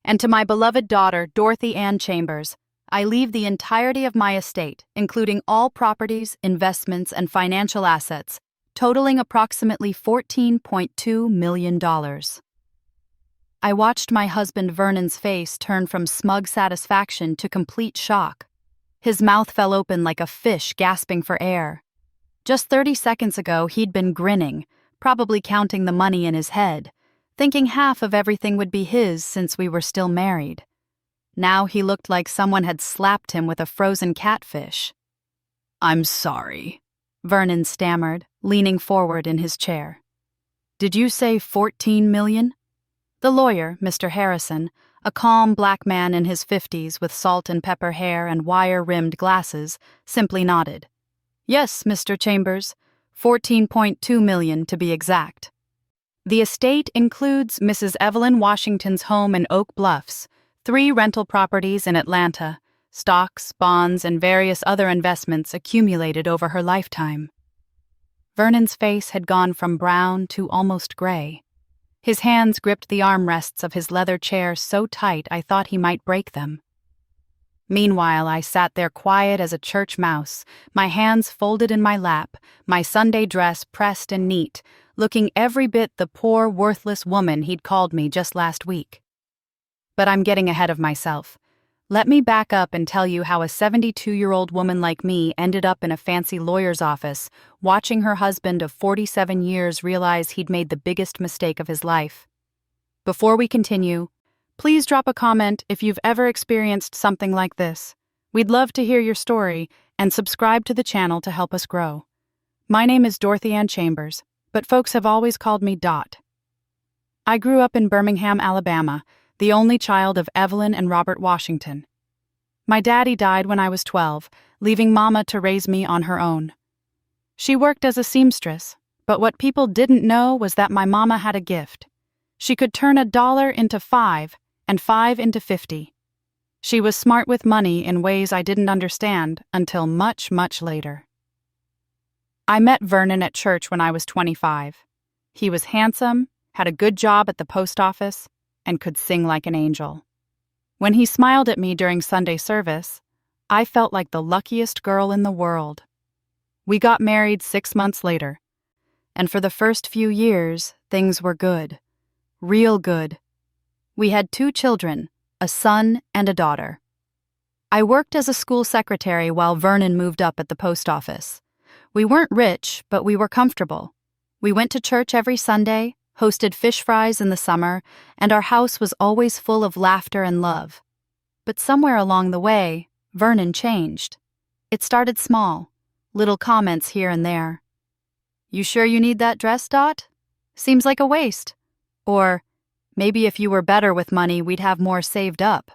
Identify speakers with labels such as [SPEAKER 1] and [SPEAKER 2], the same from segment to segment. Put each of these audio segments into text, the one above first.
[SPEAKER 1] And to my beloved daughter, Dorothy Ann Chambers, I leave the entirety of my estate, including all properties, investments, and financial assets, totaling approximately $14.2 million. I watched my husband Vernon's face turn from smug satisfaction to complete shock. His mouth fell open like a fish gasping for air. Just 30 seconds ago, he'd been grinning, probably counting the money in his head, thinking half of everything would be his since we were still married. Now he looked like someone had slapped him with a frozen catfish. "I'm sorry," Vernon stammered, leaning forward in his chair. "Did you say 14 million? The lawyer, Mr. Harrison, a calm black man in his 50s with salt and pepper hair and wire-rimmed glasses, simply nodded. "Yes, Mr. Chambers, 14.2 million to be exact. The estate includes Mrs. Evelyn Washington's home in Oak Bluffs, 3 rental properties in Atlanta, stocks, bonds, and various other investments accumulated over her lifetime." Vernon's face had gone from brown to almost gray. His hands gripped the armrests of his leather chair so tight I thought he might break them. Meanwhile, I sat there quiet as a church mouse, my hands folded in my lap, my Sunday dress pressed and neat, looking every bit the poor, worthless woman he'd called me just last week. But I'm getting ahead of myself. Let me back up and tell you how a 72-year-old woman like me ended up in a fancy lawyer's office, watching her husband of 47 years realize he'd made the biggest mistake of his life. Before we continue, please drop a comment if you've ever experienced something like this. We'd love to hear your story, and subscribe to the channel to help us grow. My name is Dorothy Ann Chambers, but folks have always called me Dot. I grew up in Birmingham, Alabama, the only child of Evelyn and Robert Washington. My daddy died when I was 12, leaving Mama to raise me on her own. She worked as a seamstress, but what people didn't know was that my mama had a gift. She could turn $1 into 5 and 5 into 50. She was smart with money in ways I didn't understand until much, much later. I met Vernon at church when I was 25. He was handsome, had a good job at the post office, and could sing like an angel. When he smiled at me during Sunday service, I felt like the luckiest girl in the world. We got married 6 months later, and for the first few years, things were good. Real good. We had 2 children, a son and a daughter. I worked as a school secretary while Vernon moved up at the post office. We weren't rich, but we were comfortable. We went to church every Sunday, hosted fish fries in the summer, and our house was always full of laughter and love. But somewhere along the way, Vernon changed. It started small, little comments here and there. "You sure you need that dress, Dot? Seems like a waste." Or, "Maybe if you were better with money, we'd have more saved up."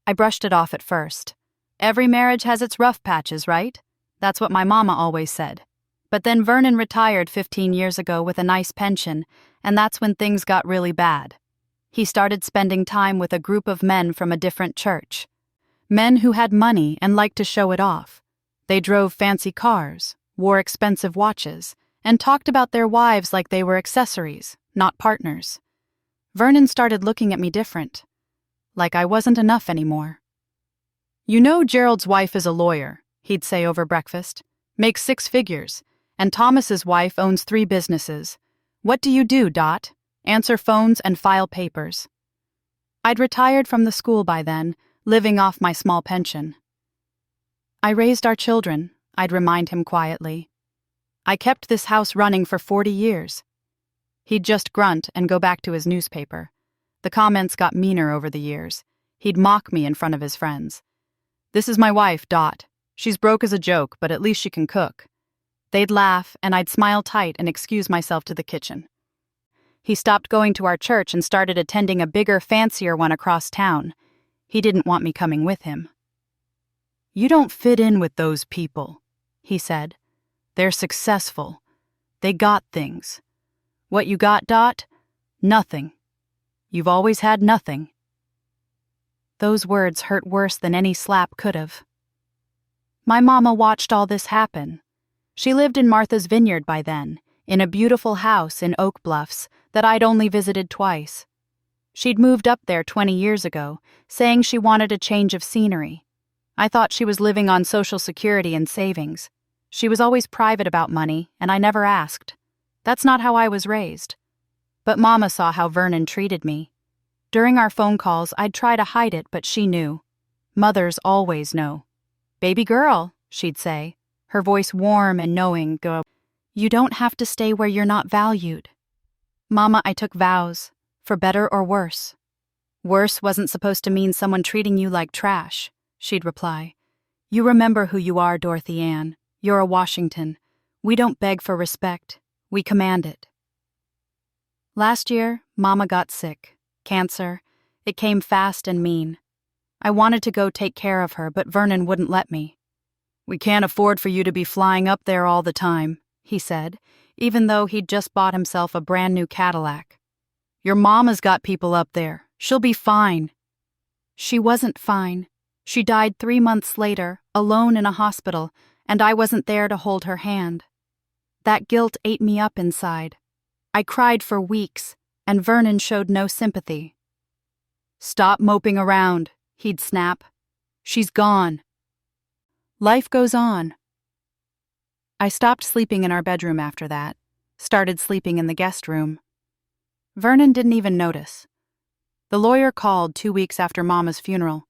[SPEAKER 1] I brushed it off at first. Every marriage has its rough patches, right? That's what my mama always said. But then Vernon retired 15 years ago with a nice pension, and that's when things got really bad. He started spending time with a group of men from a different church. Men who had money and liked to show it off. They drove fancy cars, wore expensive watches, and talked about their wives like they were accessories, not partners. Vernon started looking at me different, like I wasn't enough anymore. "You know Gerald's wife is a lawyer," he'd say over breakfast. "Makes 6 figures. And Thomas's wife owns 3 businesses. What do you do, Dot? Answer phones and file papers." I'd retired from the school by then, living off my small pension. "I raised our children," I'd remind him quietly. "I kept this house running for 40 years. He'd just grunt and go back to his newspaper. The comments got meaner over the years. He'd mock me in front of his friends. "This is my wife, Dot. She's broke as a joke, but at least she can cook." They'd laugh, and I'd smile tight and excuse myself to the kitchen. He stopped going to our church and started attending a bigger, fancier one across town. He didn't want me coming with him. "You don't fit in with those people," he said. "They're successful. They got things. What you got, Dot? Nothing. You've always had nothing." Those words hurt worse than any slap could have. My mama watched all this happen. She lived in Martha's Vineyard by then, in a beautiful house in Oak Bluffs that I'd only visited twice. She'd moved up there 20 years ago, saying she wanted a change of scenery. I thought she was living on Social Security and savings. She was always private about money, and I never asked. That's not how I was raised. But Mama saw how Vernon treated me. During our phone calls, I'd try to hide it, but she knew. Mothers always know. "Baby girl," she'd say, her voice warm and knowing, go, "You don't have to stay where you're not valued." Mama, I took vows, for better or worse. "Worse wasn't supposed to mean someone treating you like trash," she'd reply. "You remember who you are, Dorothy Ann. You're a Washington. We don't beg for respect. We command it." Last year, Mama got sick. Cancer. It came fast and mean. I wanted to go take care of her, but Vernon wouldn't let me. "We can't afford for you to be flying up there all the time," he said, even though he'd just bought himself a brand new Cadillac. "Your mama's got people up there. She'll be fine." She wasn't fine. She died 3 months later, alone in a hospital, and I wasn't there to hold her hand. That guilt ate me up inside. I cried for weeks, and Vernon showed no sympathy. "Stop moping around," he'd snap. "She's gone." Life goes on. I stopped sleeping in our bedroom after that, started sleeping in the guest room. Vernon didn't even notice. The lawyer called 2 weeks after Mama's funeral,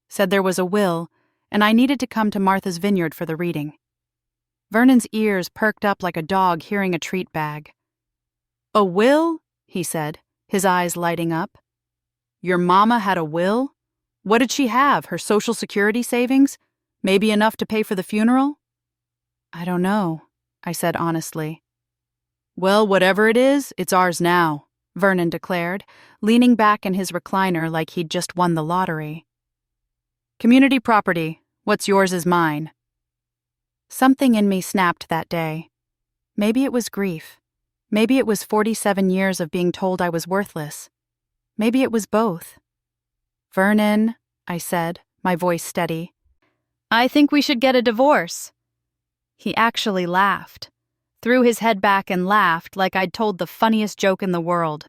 [SPEAKER 1] said there was a will, and I needed to come to Martha's Vineyard for the reading. Vernon's ears perked up like a dog hearing a treat bag. "A will?" he said, his eyes lighting up. "Your mama had a will? What did she have, her Social Security savings? Maybe enough to pay for the funeral?" "I don't know," I said honestly. "Well, whatever it is, it's ours now," Vernon declared, leaning back in his recliner like he'd just won the lottery. "Community property. What's yours is mine." Something in me snapped that day. Maybe it was grief. Maybe it was 47 years of being told I was worthless. Maybe it was both. "Vernon," I said, my voice steady, "I think we should get a divorce." He actually laughed, threw his head back and laughed like I'd told the funniest joke in the world.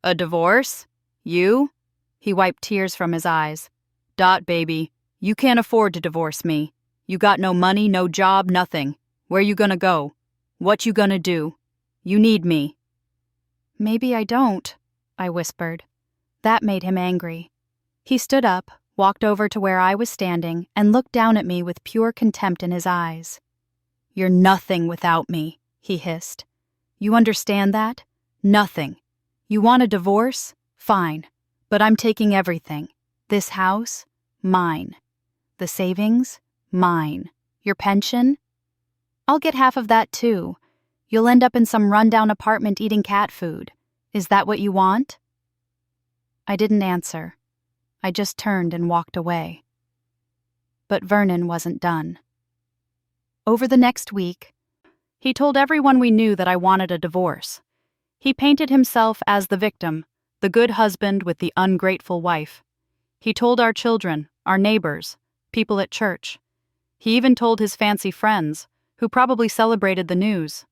[SPEAKER 1] "A divorce? You?" He wiped tears from his eyes. "Dot, baby, you can't afford to divorce me. You got no money, no job, nothing. Where you gonna go? What you gonna do? You need me." "Maybe I don't," I whispered. That made him angry. He stood up, walked over to where I was standing, and looked down at me with pure contempt in his eyes. "You're nothing without me," he hissed. "You understand that? Nothing. You want a divorce? Fine. But I'm taking everything. This house? Mine. The savings? Mine. Your pension? I'll get half of that too. You'll end up in some rundown apartment eating cat food. Is that what you want?" I didn't answer. I just turned and walked away. But Vernon wasn't done. Over the next week, he told everyone we knew that I wanted a divorce. He painted himself as the victim, the good husband with the ungrateful wife. He told our children, our neighbors, people at church. He even told his fancy friends, who probably celebrated the news.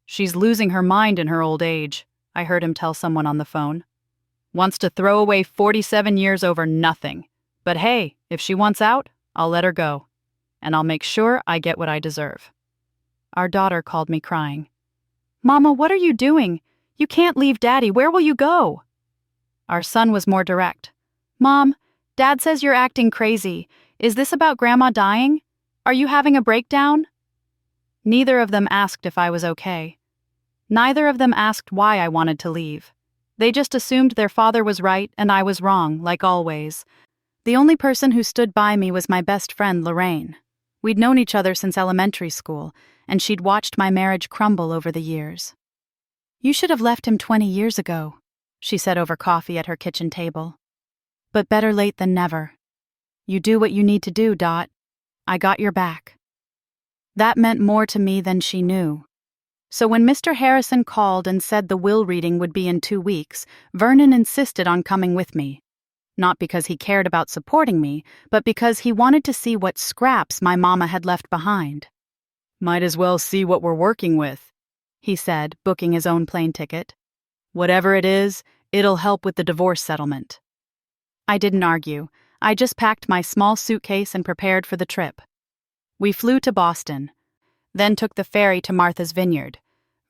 [SPEAKER 1] "She's losing her mind in her old age," I heard him tell someone on the phone. "Wants to throw away 47 years over nothing. But hey, if she wants out, I'll let her go. And I'll make sure I get what I deserve." Our daughter called me crying. "Mama, what are you doing? You can't leave Daddy. Where will you go?" Our son was more direct. "Mom, Dad says you're acting crazy. Is this about Grandma dying? Are you having a breakdown?" Neither of them asked if I was okay. Neither of them asked why I wanted to leave. They just assumed their father was right and I was wrong, like always. The only person who stood by me was my best friend, Lorraine. We'd known each other since elementary school, and she'd watched my marriage crumble over the years. "You should have left him 20 years ago," she said over coffee at her kitchen table. "But better late than never. You do what you need to do, Dot. I got your back." That meant more to me than she knew. So when Mr. Harrison called and said the will reading would be in 2 weeks, Vernon insisted on coming with me. Not because he cared about supporting me, but because he wanted to see what scraps my mama had left behind. "Might as well see what we're working with," he said, booking his own plane ticket. "Whatever it is, It'll help with the divorce settlement." I didn't argue. I just packed my small suitcase and prepared for the trip. We flew to Boston, then took the ferry to Martha's Vineyard.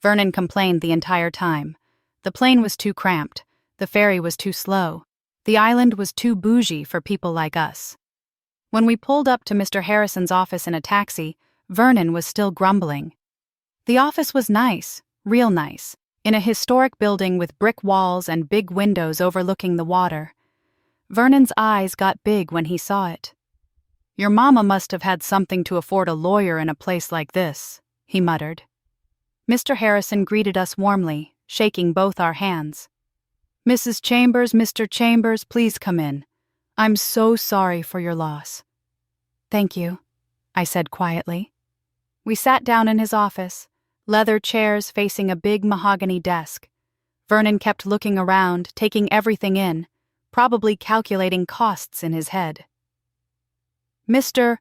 [SPEAKER 1] Vernon complained the entire time. The plane was too cramped. The ferry was too slow. The island was too bougie for people like us. When we pulled up to Mr. Harrison's office in a taxi, Vernon was still grumbling. The office was nice, real nice, in a historic building with brick walls and big windows overlooking the water. Vernon's eyes got big when he saw it. "Your mama must have had something to afford a lawyer in a place like this," he muttered. Mr. Harrison greeted us warmly, shaking both our hands. "Mrs. Chambers, Mr. Chambers, please come in. I'm so sorry for your loss." "Thank you," I said quietly. We sat down in his office, leather chairs facing a big mahogany desk. Vernon kept looking around, taking everything in, probably calculating costs in his head. Mr.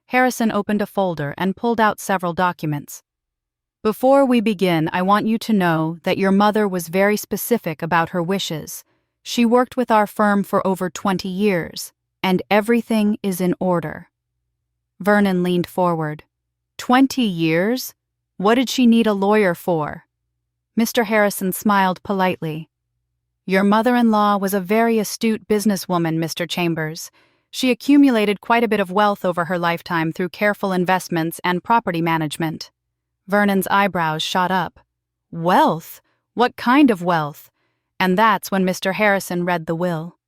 [SPEAKER 1] Harrison opened a folder and pulled out several documents. "Before we begin, I want you to know that your mother was very specific about her wishes. She worked with our firm for over 20 years, and everything is in order." Vernon leaned forward. 20 years? What did she need a lawyer for? Mr. Harrison smiled politely. "Your mother-in-law was a very astute businesswoman, Mr. Chambers. She accumulated quite a bit of wealth over her lifetime through careful investments and property management." Vernon's eyebrows shot up. "Wealth? What kind of wealth?" And that's when Mr. Harrison read the will.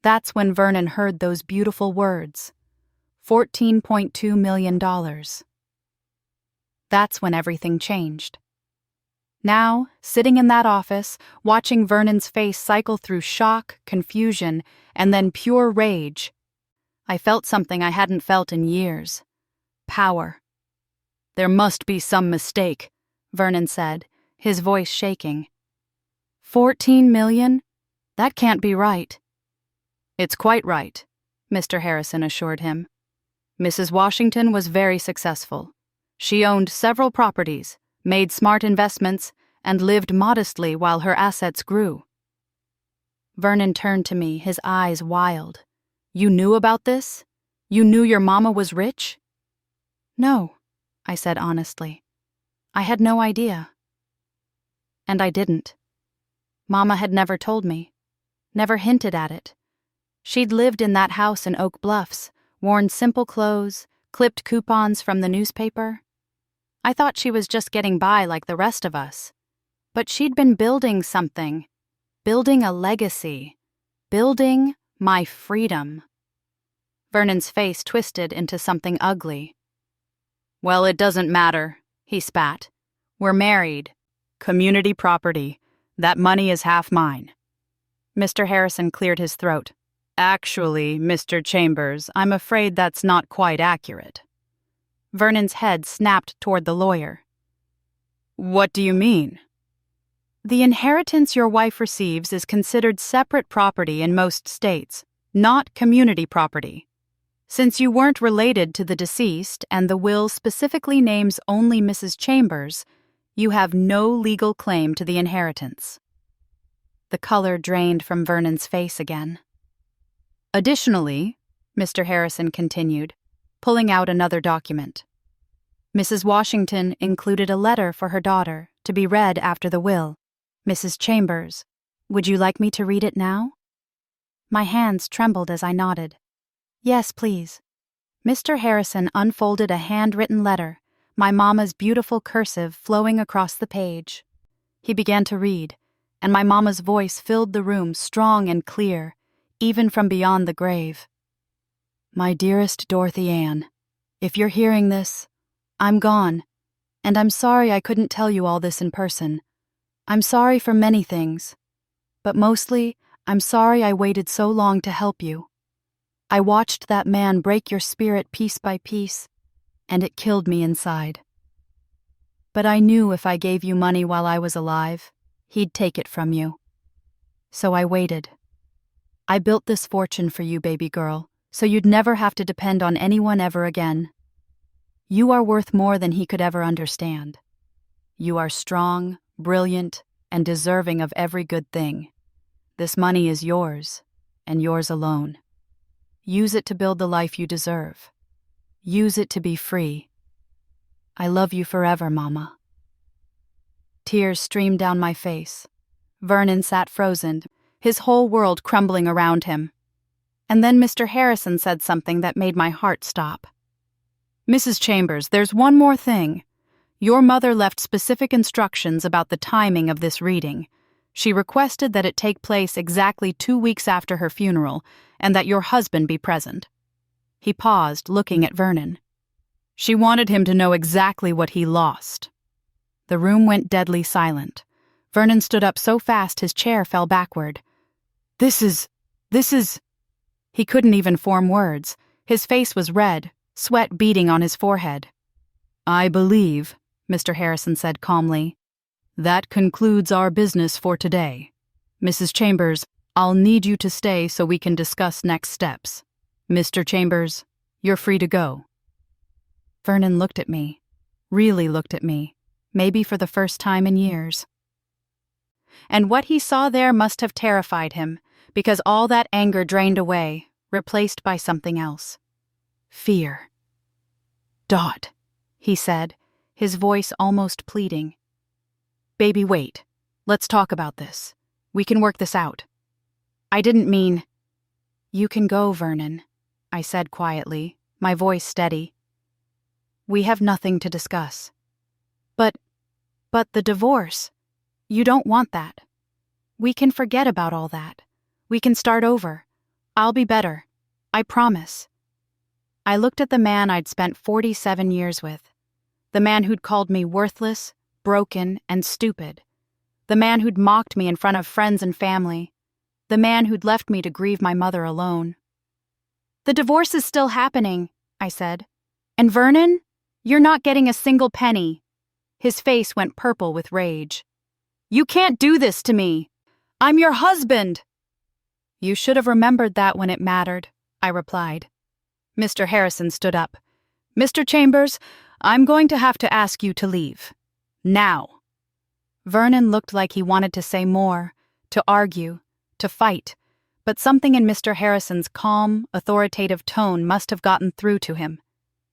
[SPEAKER 1] That's when Vernon heard those beautiful words. $14.2 million. That's when everything changed. Now, sitting in that office, watching Vernon's face cycle through shock, confusion, and then pure rage, I felt something I hadn't felt in years. Power. "There must be some mistake," Vernon said, his voice shaking. 14 million? That can't be right." "It's quite right," Mr. Harrison assured him. "Mrs. Washington was very successful. She owned several properties, made smart investments, and lived modestly while her assets grew." Vernon turned to me, his eyes wild. "You knew about this? You knew your mama was rich?" "No," I said honestly. "I had no idea." And I didn't. Mama had never told me, never hinted at it. She'd lived in that house in Oak Bluffs, worn simple clothes, clipped coupons from the newspaper. I thought she was just getting by like the rest of us. But she'd been building something, building a legacy, building my freedom. Vernon's face twisted into something ugly. "Well, it doesn't matter," he spat. "We're married. Community property. That money is half mine." Mr. Harrison cleared his throat. "Actually, Mr. Chambers, I'm afraid that's not quite accurate." Vernon's head snapped toward the lawyer. "What do you mean?" "The inheritance your wife receives is considered separate property in most states, not community property. Since you weren't related to the deceased and the will specifically names only Mrs. Chambers, you have no legal claim to the inheritance." The color drained from Vernon's face again. "Additionally," Mr. Harrison continued, pulling out another document, "Mrs. Washington included a letter for her daughter to be read after the will. Mrs. Chambers, would you like me to read it now?" My hands trembled as I nodded. "Yes, please." Mr. Harrison unfolded a handwritten letter, my mama's beautiful cursive flowing across the page. He began to read, and my mama's voice filled the room strong and clear, even from beyond the grave. "My dearest Dorothy Ann, if you're hearing this, I'm gone, and I'm sorry I couldn't tell you all this in person. I'm sorry for many things, but mostly I'm sorry I waited so long to help you. I watched that man break your spirit piece by piece, and it killed me inside. But I knew if I gave you money while I was alive, he'd take it from you. So I waited. I built this fortune for you, baby girl, so you'd never have to depend on anyone ever again. You are worth more than he could ever understand. You are strong, brilliant, and deserving of every good thing. This money is yours, and yours alone. Use it to build the life you deserve. Use it to be free. I love you forever, Mama." Tears streamed down my face. Vernon sat frozen, his whole world crumbling around him. And then Mr. Harrison said something that made my heart stop. "Mrs. Chambers, there's one more thing. Your mother left specific instructions about the timing of this reading. She requested that it take place exactly 2 weeks after her funeral, and that your husband be present." He paused, looking at Vernon. "She wanted him to know exactly what he lost." The room went deadly silent. Vernon stood up so fast his chair fell backward. This is... He couldn't even form words. His face was red, sweat beading on his forehead. "I believe," Mr. Harrison said calmly, "that concludes our business for today. Mrs. Chambers, I'll need you to stay so we can discuss next steps. Mr. Chambers, you're free to go." Vernon looked at me, really looked at me, maybe for the first time in years. And what he saw there must have terrified him, because all that anger drained away, replaced by something else. Fear. "Dot," he said, his voice almost pleading. "Baby, wait. Let's talk about this. We can work this out." "I didn't mean—" "You can go, Vernon," I said quietly, my voice steady. "We have nothing to discuss." But the divorce. You don't want that. We can forget about all that. We can start over. I'll be better. I promise." I looked at the man I'd spent 47 years with. The man who'd called me worthless, broken, and stupid. The man who'd mocked me in front of friends and family. The man who'd left me to grieve my mother alone. "The divorce is still happening," I said. "And Vernon, you're not getting a single penny." His face went purple with rage. "You can't do this to me. I'm your husband." "You should have remembered that when it mattered," I replied. Mr. Harrison stood up. "Mr. Chambers, I'm going to have to ask you to leave. Now." Vernon looked like he wanted to say more, to argue, to fight, but something in Mr. Harrison's calm, authoritative tone must have gotten through to him.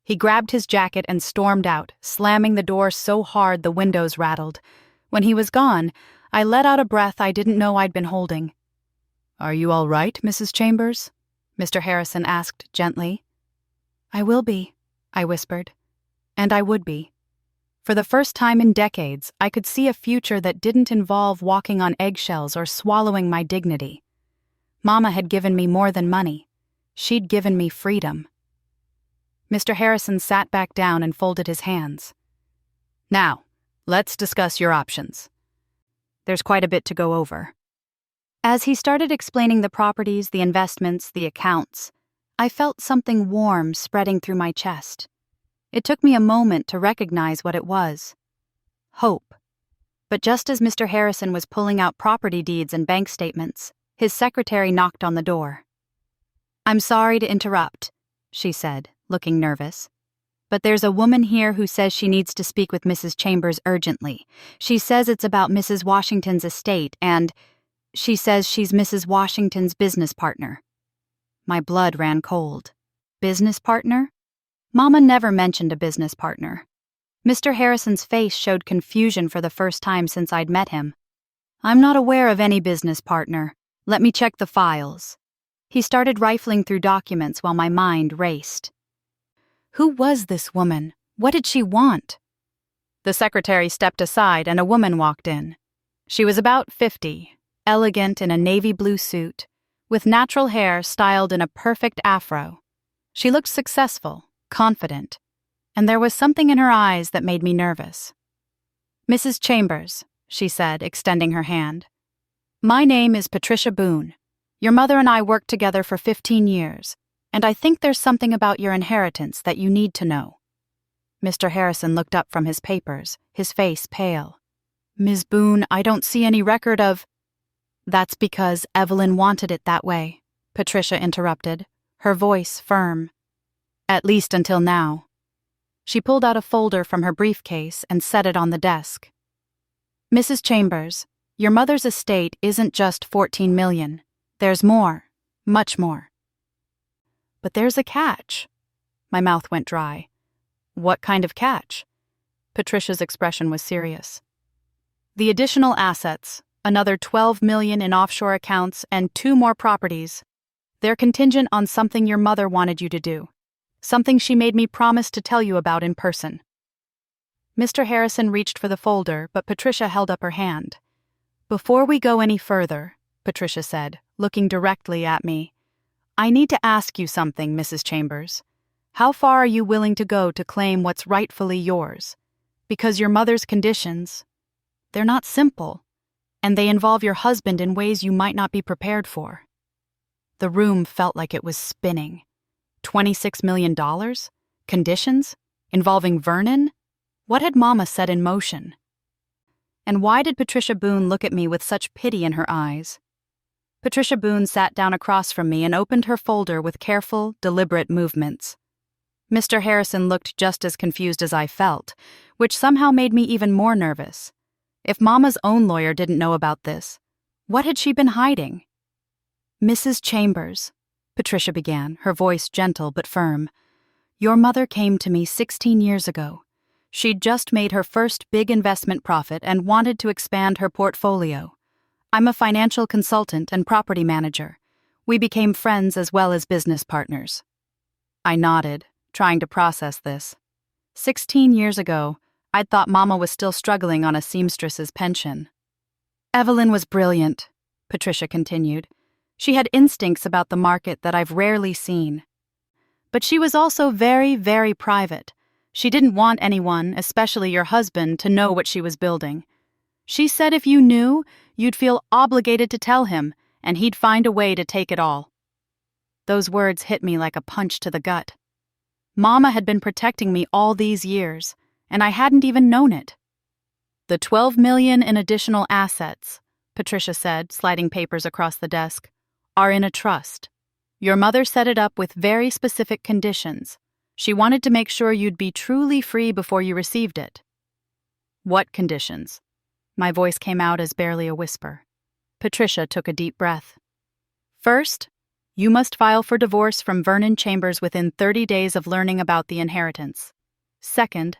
[SPEAKER 1] He grabbed his jacket and stormed out, slamming the door so hard the windows rattled. When he was gone, I let out a breath I didn't know I'd been holding. "Are you all right, Mrs. Chambers?" Mr. Harrison asked gently. "I will be," I whispered. And I would be. For the first time in decades, I could see a future that didn't involve walking on eggshells or swallowing my dignity. Mama had given me more than money. She'd given me freedom. Mr. Harrison sat back down and folded his hands. "Now, let's discuss your options. There's quite a bit to go over." As he started explaining the properties, the investments, the accounts, I felt something warm spreading through my chest. It took me a moment to recognize what it was. Hope. But just as Mr. Harrison was pulling out property deeds and bank statements, his secretary knocked on the door. "I'm sorry to interrupt," she said, looking nervous. "But there's a woman here who says she needs to speak with Mrs. Chambers urgently. She says it's about Mrs. Washington's estate, and she says she's Mrs. Washington's business partner." My blood ran cold. Business partner? Mama never mentioned a business partner. Mr. Harrison's face showed confusion for the first time since I'd met him. "I'm not aware of any business partner. Let me check the files." He started rifling through documents while my mind raced. Who was this woman? What did she want? The secretary stepped aside and a woman walked in. She was about 50, elegant in a navy blue suit, with natural hair styled in a perfect afro. She looked successful, confident, and there was something in her eyes that made me nervous. "Mrs. Chambers," she said, extending her hand. "My name is Patricia Boone. Your mother and I worked together for 15 years, and I think there's something about your inheritance that you need to know." Mr. Harrison looked up from his papers, his face pale. "Ms. Boone, I don't see any record of—" "That's because Evelyn wanted it that way," Patricia interrupted, her voice firm. "At least until now." She pulled out a folder from her briefcase and set it on the desk. "Mrs. Chambers, Your mother's estate isn't just 14 million. There's more, much more. But there's a catch. My mouth went dry. What kind of catch? Patricia's expression was serious. The additional assets, another 12 million in offshore accounts and 2 more properties, they're contingent on something your mother wanted you to do. Something she made me promise to tell you about in person. Mr. Harrison reached for the folder, but Patricia held up her hand. Before we go any further, Patricia said, looking directly at me, I need to ask you something, Mrs. Chambers. How far are you willing to go to claim what's rightfully yours? Because your mother's conditions, they're not simple, and they involve your husband in ways you might not be prepared for. The room felt like it was spinning. $26 million? Conditions? Involving Vernon? What had Mama set in motion? And why did Patricia Boone look at me with such pity in her eyes? Patricia Boone sat down across from me and opened her folder with careful, deliberate movements. Mr. Harrison looked just as confused as I felt, which somehow made me even more nervous. If Mama's own lawyer didn't know about this, what had she been hiding? Mrs. Chambers, Patricia began, her voice gentle but firm. Your mother came to me 16 years ago. She'd just made her first big investment profit and wanted to expand her portfolio. I'm a financial consultant and property manager. We became friends as well as business partners. I nodded, trying to process this. 16 years ago, I'd thought Mama was still struggling on a seamstress's pension. Evelyn was brilliant, Patricia continued. She had instincts about the market that I've rarely seen. But she was also very, very private. She didn't want anyone, especially your husband, to know what she was building. She said if you knew, you'd feel obligated to tell him, and he'd find a way to take it all. Those words hit me like a punch to the gut. Mama had been protecting me all these years, and I hadn't even known it. The 12 million in additional assets, Patricia said, sliding papers across the desk, are in a trust. Your mother set it up with very specific conditions. She wanted to make sure you'd be truly free before you received it. What conditions? My voice came out as barely a whisper. Patricia took a deep breath. First, you must file for divorce from Vernon Chambers within 30 days of learning about the inheritance. Second,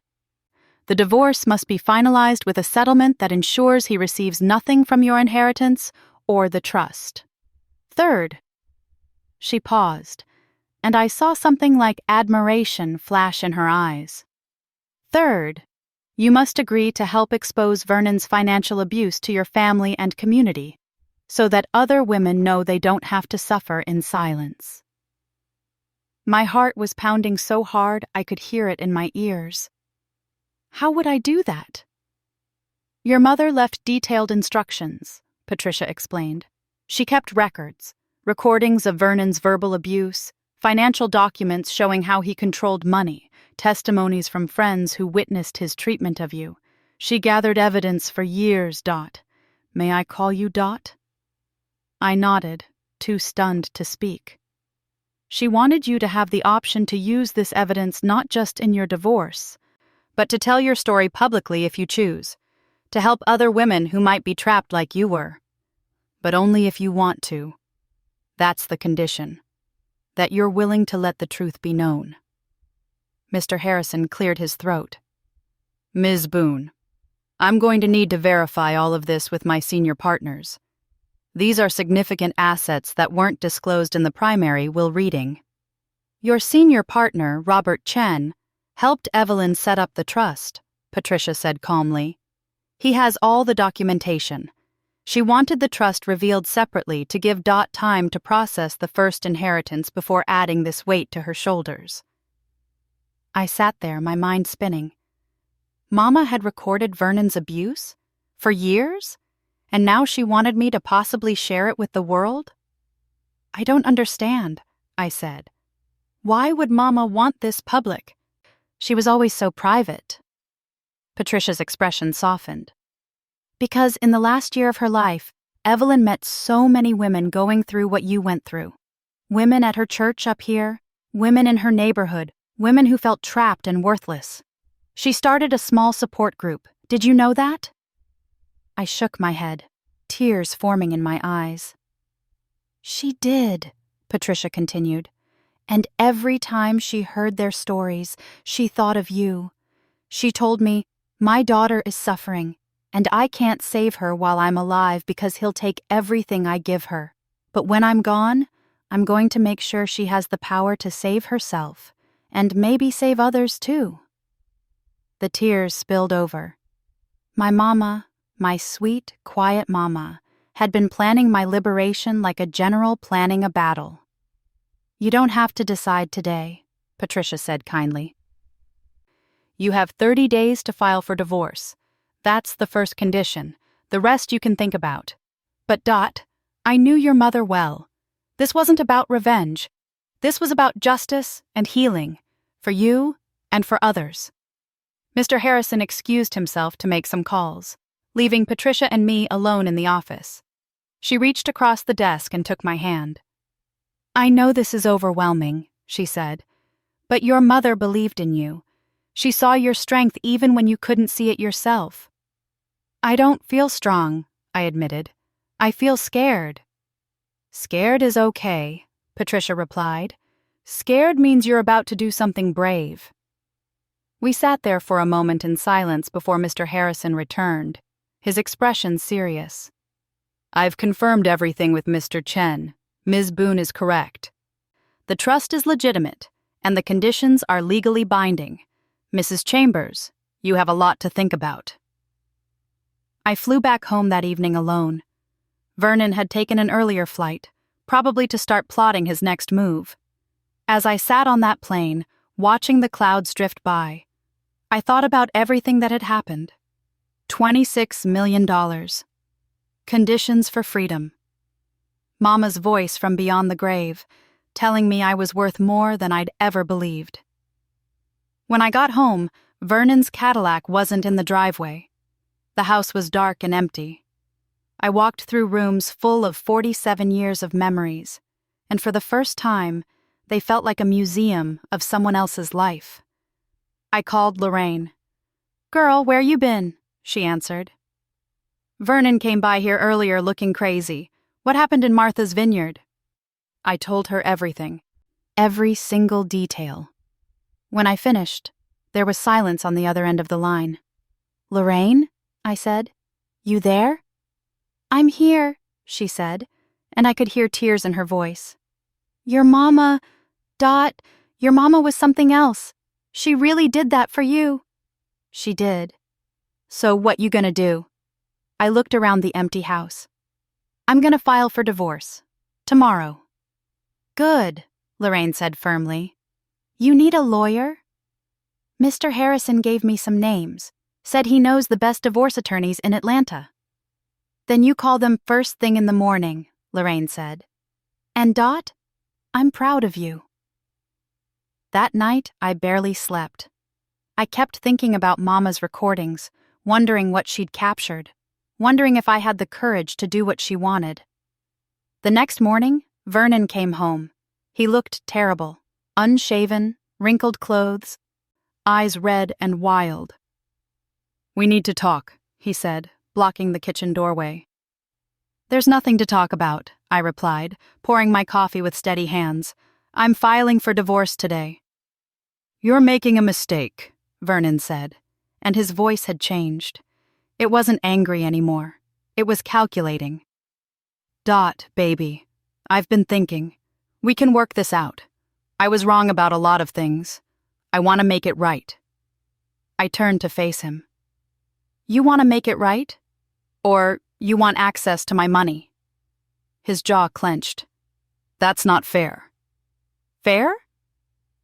[SPEAKER 1] the divorce must be finalized with a settlement that ensures he receives nothing from your inheritance or the trust. Third, she paused, and I saw something like admiration flash in her eyes. Third, you must agree to help expose Vernon's financial abuse to your family and community, so that other women know they don't have to suffer in silence. My heart was pounding so hard I could hear it in my ears. How would I do that? Your mother left detailed instructions, Patricia explained. She kept records, recordings of Vernon's verbal abuse, financial documents showing how he controlled money, testimonies from friends who witnessed his treatment of you. She gathered evidence for years, Dot. May I call you Dot? I nodded, too stunned to speak. She wanted you to have the option to use this evidence not just in your divorce, but to tell your story publicly if you choose, to help other women who might be trapped like you were. But only if you want to. That's the condition. That you're willing to let the truth be known. Mr. Harrison cleared his throat. Ms. Boone, I'm going to need to verify all of this with my senior partners. These are significant assets that weren't disclosed in the primary will reading. Your senior partner, Robert Chen, helped Evelyn set up the trust, Patricia said calmly. He has all the documentation. She wanted the trust revealed separately to give Dot time to process the first inheritance before adding this weight to her shoulders. I sat there, my mind spinning. Mama had recorded Vernon's abuse? For years? And now she wanted me to possibly share it with the world? I don't understand, I said. Why would Mama want this public? She was always so private. Patricia's expression softened. Because in the last year of her life, Evelyn met so many women going through what you went through. Women at her church up here, women in her neighborhood, women who felt trapped and worthless. She started a small support group. Did you know that? I shook my head. tears forming in my eyes. "She did," Patricia continued. "And every time she heard their stories, she thought of you. She told me, 'My daughter is suffering, and I can't save her while I'm alive because he'll take everything I give her. But when I'm gone, I'm going to make sure she has the power to save herself, and maybe save others too.'" The tears spilled over. My mama, my sweet, quiet mama, had been planning my liberation like a general planning a battle. "You don't have to decide today," Patricia said kindly. "You have 30 days to file for divorce. That's the first condition. The rest you can think about. But Dot, I knew your mother well. This wasn't about revenge. This was about justice and healing, for you and for others." Mr. Harrison excused himself to make some calls, leaving Patricia and me alone in the office. She reached across the desk and took my hand. "I know this is overwhelming," she said, "but your mother believed in you. She saw your strength even when you couldn't see it yourself." "I don't feel strong," I admitted. "I feel scared." "Scared is okay," Patricia replied. "Scared means you're about to do something brave." We sat there for a moment in silence before Mr. Harrison returned, his expression serious. "I've confirmed everything with Mr. Chen. Ms. Boone is correct. The trust is legitimate, and the conditions are legally binding. Mrs. Chambers, you have a lot to think about." I flew back home that evening alone. Vernon had taken an earlier flight, probably to start plotting his next move. As I sat on that plane, watching the clouds drift by, I thought about everything that had happened. $26 million. Conditions for freedom. Mama's voice from beyond the grave, telling me I was worth more than I'd ever believed. When I got home, Vernon's Cadillac wasn't in the driveway. The house was dark and empty. I walked through rooms full of 47 years of memories, and for the first time, they felt like a museum of someone else's life. I called Lorraine. "Girl, where you been?" she answered. "Vernon came by here earlier looking crazy. What happened in Martha's Vineyard?" I told her everything. Every single detail. When I finished, there was silence on the other end of the line. "Lorraine?" I said. "You there?" "I'm here," she said, and I could hear tears in her voice. "Your mama, Dot, your mama was something else. She really did that for you." "She did. So what you gonna do?" I looked around the empty house. "I'm gonna file for divorce. Tomorrow." "Good," Lorraine said firmly. "You need a lawyer?" "Mr. Harrison gave me some names, said he knows the best divorce attorneys in Atlanta." "Then you call them first thing in the morning," Lorraine said. "And Dot, I'm proud of you." That night, I barely slept. I kept thinking about Mama's recordings, wondering what she'd captured, wondering if I had the courage to do what she wanted. The next morning, Vernon came home. He looked terrible, unshaven, wrinkled clothes, eyes red and wild. "We need to talk," he said, blocking the kitchen doorway. "There's nothing to talk about," I replied, pouring my coffee with steady hands. "I'm filing for divorce today." "You're making a mistake," Vernon said, and his voice had changed. It wasn't angry anymore. It was calculating. "Dot, baby, I've been thinking. We can work this out. I was wrong about a lot of things. I want to make it right." I turned to face him. "You want to make it right? Or you want access to my money?" His jaw clenched. "That's not fair." "Fair?"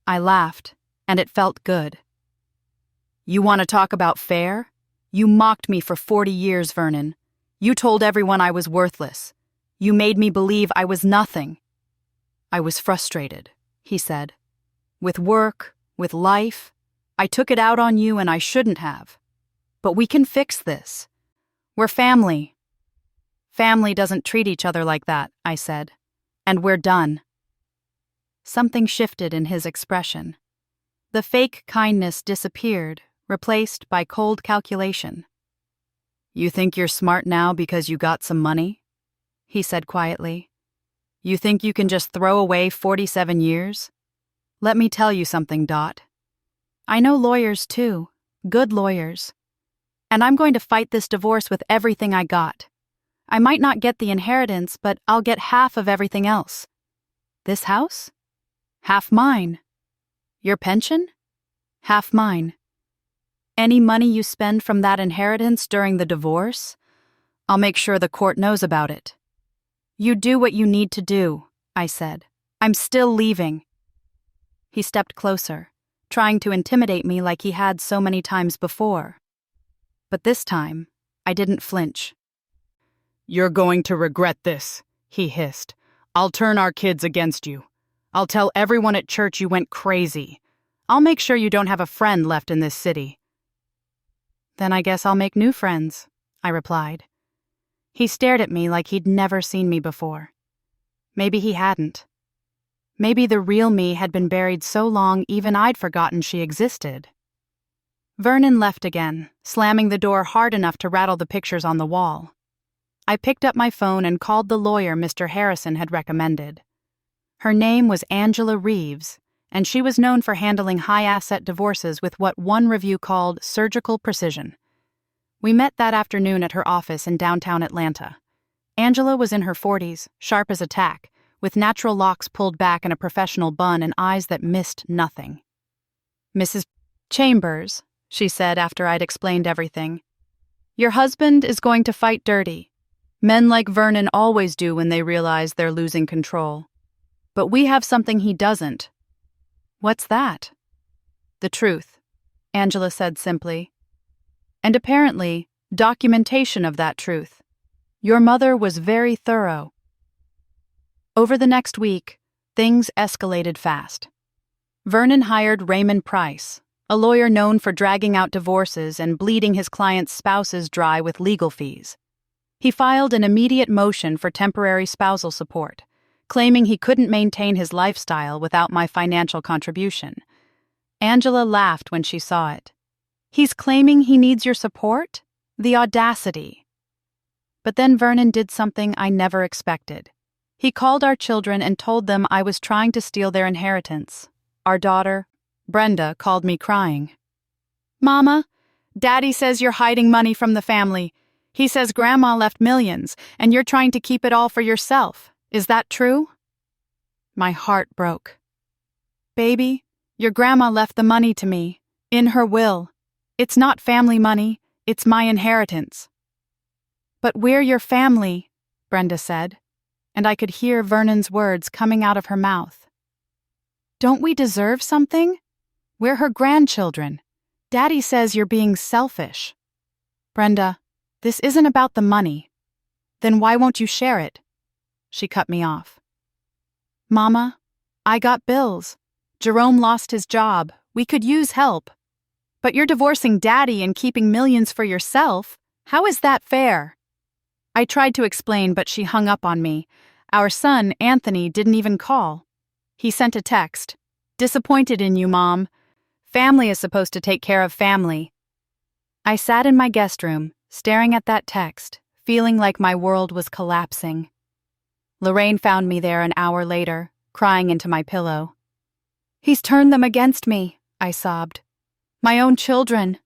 [SPEAKER 1] I laughed, and it felt good. "You want to talk about fair? You mocked me for 40 years, Vernon. You told everyone I was worthless. You made me believe I was nothing." "I was frustrated," he said. "With work, with life. I took it out on you and I shouldn't have. But we can fix this. We're family." "Family doesn't treat each other like that," I said. "And we're done." Something shifted in his expression. The fake kindness disappeared, replaced by cold calculation. You think you're smart now because you got some money? He said quietly. You think you can just throw away 47 years? Let me tell you something, Dot. I know lawyers too, good lawyers. And I'm going to fight this divorce with everything I got. I might not get the inheritance, but I'll get half of everything else. This house? Half mine. Your pension? Half mine. Any money you spend from that inheritance during the divorce, I'll make sure the court knows about it. You do what you need to do, I said. I'm still leaving. He stepped closer, trying to intimidate me like he had so many times before. But this time, I didn't flinch. You're going to regret this, he hissed. I'll turn our kids against you. I'll tell everyone at church you went crazy. I'll make sure you don't have a friend left in this city. Then I guess I'll make new friends, I replied. He stared at me like he'd never seen me before. Maybe he hadn't. Maybe the real me had been buried so long even I'd forgotten she existed. Vernon left again, slamming the door hard enough to rattle the pictures on the wall. I picked up my phone and called the lawyer Mr. Harrison had recommended. Her name was Angela Reeves, and she was known for handling high-asset divorces with what one review called surgical precision. We met that afternoon at her office in downtown Atlanta. Angela was in her 40s, sharp as a tack, with natural locks pulled back in a professional bun and eyes that missed nothing. Mrs. Chambers, she said after I'd explained everything, your husband is going to fight dirty. Men like Vernon always do when they realize they're losing control. But we have something he doesn't. What's that? The truth, Angela said simply. And apparently, documentation of that truth. Your mother was very thorough. Over the next week, things escalated fast. Vernon hired Raymond Price, a lawyer known for dragging out divorces and bleeding his clients' spouses dry with legal fees. He filed an immediate motion for temporary spousal support, claiming he couldn't maintain his lifestyle without my financial contribution. Angela laughed when she saw it. He's claiming he needs your support? The audacity. But then Vernon did something I never expected. He called our children and told them I was trying to steal their inheritance. Our daughter, Brenda, called me crying. Mama, Daddy says you're hiding money from the family. He says Grandma left millions, and you're trying to keep it all for yourself. Is that true? My heart broke. Baby, your grandma left the money to me, in her will. It's not family money, it's my inheritance. But we're your family, Brenda said, and I could hear Vernon's words coming out of her mouth. Don't we deserve something? We're her grandchildren. Daddy says you're being selfish. Brenda, this isn't about the money. Then why won't you share it? She cut me off. Mama, I got bills. Jerome lost his job. We could use help. But you're divorcing Daddy and keeping millions for yourself. How is that fair? I tried to explain, but she hung up on me. Our son, Anthony, didn't even call. He sent a text. Disappointed in you, Mom. Family is supposed to take care of family. I sat in my guest room, staring at that text, feeling like my world was collapsing. Lorraine found me there an hour later, crying into my pillow. He's turned them against me, I sobbed. My own children.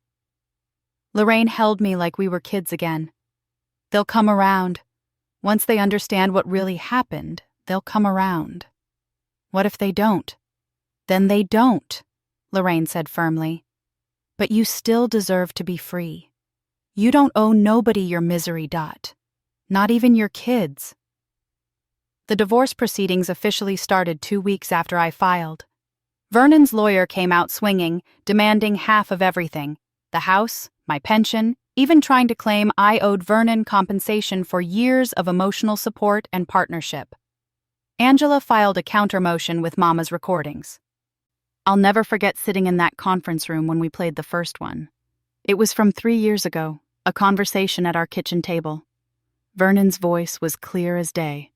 [SPEAKER 1] Lorraine held me like we were kids again. They'll come around. Once they understand what really happened, they'll come around. What if they don't? Then they don't, Lorraine said firmly. But you still deserve to be free. You don't owe nobody your misery, Dot. Not even your kids. The divorce proceedings officially started 2 weeks after I filed. Vernon's lawyer came out swinging, demanding half of everything. The house, my pension, even trying to claim I owed Vernon compensation for years of emotional support and partnership. Angela filed a counter-motion with Mama's recordings. I'll never forget sitting in that conference room when we played the first one. It was from 3 years ago, a conversation at our kitchen table. Vernon's voice was clear as day.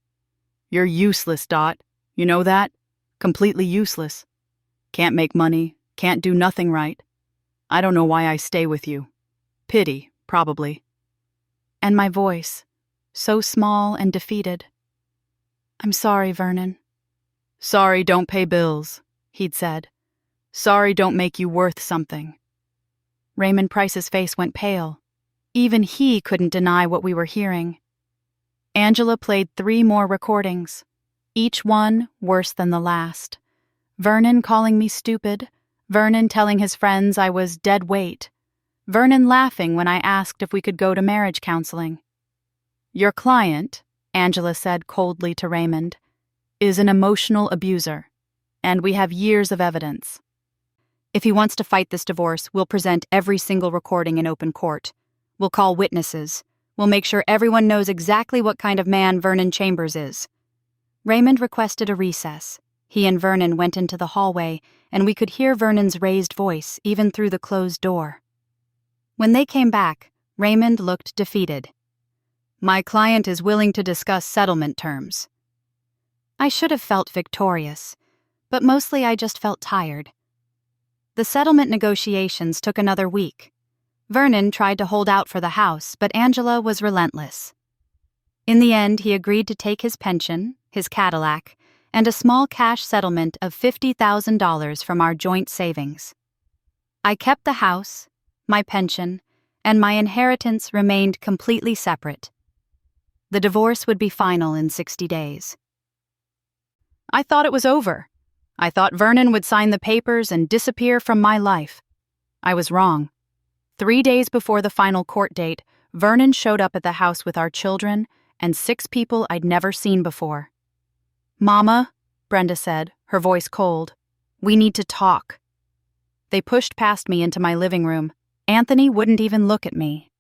[SPEAKER 1] You're useless, Dot. You know that? Completely useless. Can't make money, can't do nothing right. I don't know why I stay with you. Pity, probably. And my voice, so small and defeated. "I'm sorry, Vernon." "Sorry don't pay bills," he'd said. "Sorry don't make you worth something." Raymond Price's face went pale. Even he couldn't deny what we were hearing. Angela played 3 more recordings, each one worse than the last. Vernon calling me stupid, Vernon telling his friends I was dead weight, Vernon laughing when I asked if we could go to marriage counseling. "Your client," Angela said coldly to Raymond, "is an emotional abuser, and we have years of evidence. If he wants to fight this divorce, we'll present every single recording in open court. We'll call witnesses. We'll make sure everyone knows exactly what kind of man Vernon Chambers is." Raymond requested a recess. He and Vernon went into the hallway, and we could hear Vernon's raised voice even through the closed door. When they came back, Raymond looked defeated. "My client is willing to discuss settlement terms." I should have felt victorious, but mostly I just felt tired. The settlement negotiations took another week. Vernon tried to hold out for the house, but Angela was relentless. In the end, he agreed to take his pension, his Cadillac, and a small cash settlement of $50,000 from our joint savings. I kept the house, my pension, and my inheritance remained completely separate. The divorce would be final in 60 days. I thought it was over. I thought Vernon would sign the papers and disappear from my life. I was wrong. 3 days before the final court date, Vernon showed up at the house with our children and 6 people I'd never seen before. "Mama," Brenda said, her voice cold, "we need to talk." They pushed past me into my living room. Anthony wouldn't even look at me.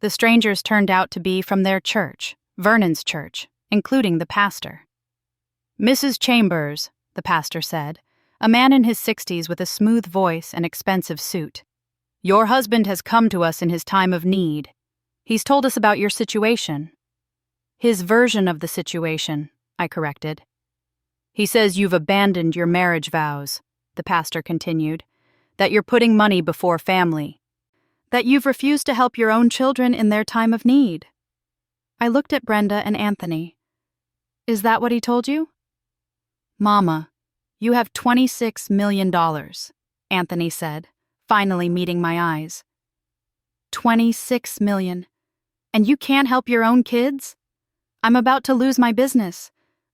[SPEAKER 1] The strangers turned out to be from their church, Vernon's church, including the pastor. "Mrs. Chambers," the pastor said, a man in his 60s with a smooth voice and expensive suit. "Your husband has come to us in his time of need. He's told us about your situation." "His version of the situation," I corrected. "He says you've abandoned your marriage vows," the pastor continued, "that you're putting money before family, that you've refused to help your own children in their time of need." I looked at Brenda and Anthony. "Is that what he told you?" "Mama, you have $26 million, Anthony said, finally meeting my eyes. $26 million. And you can't help your own kids? I'm about to lose my business.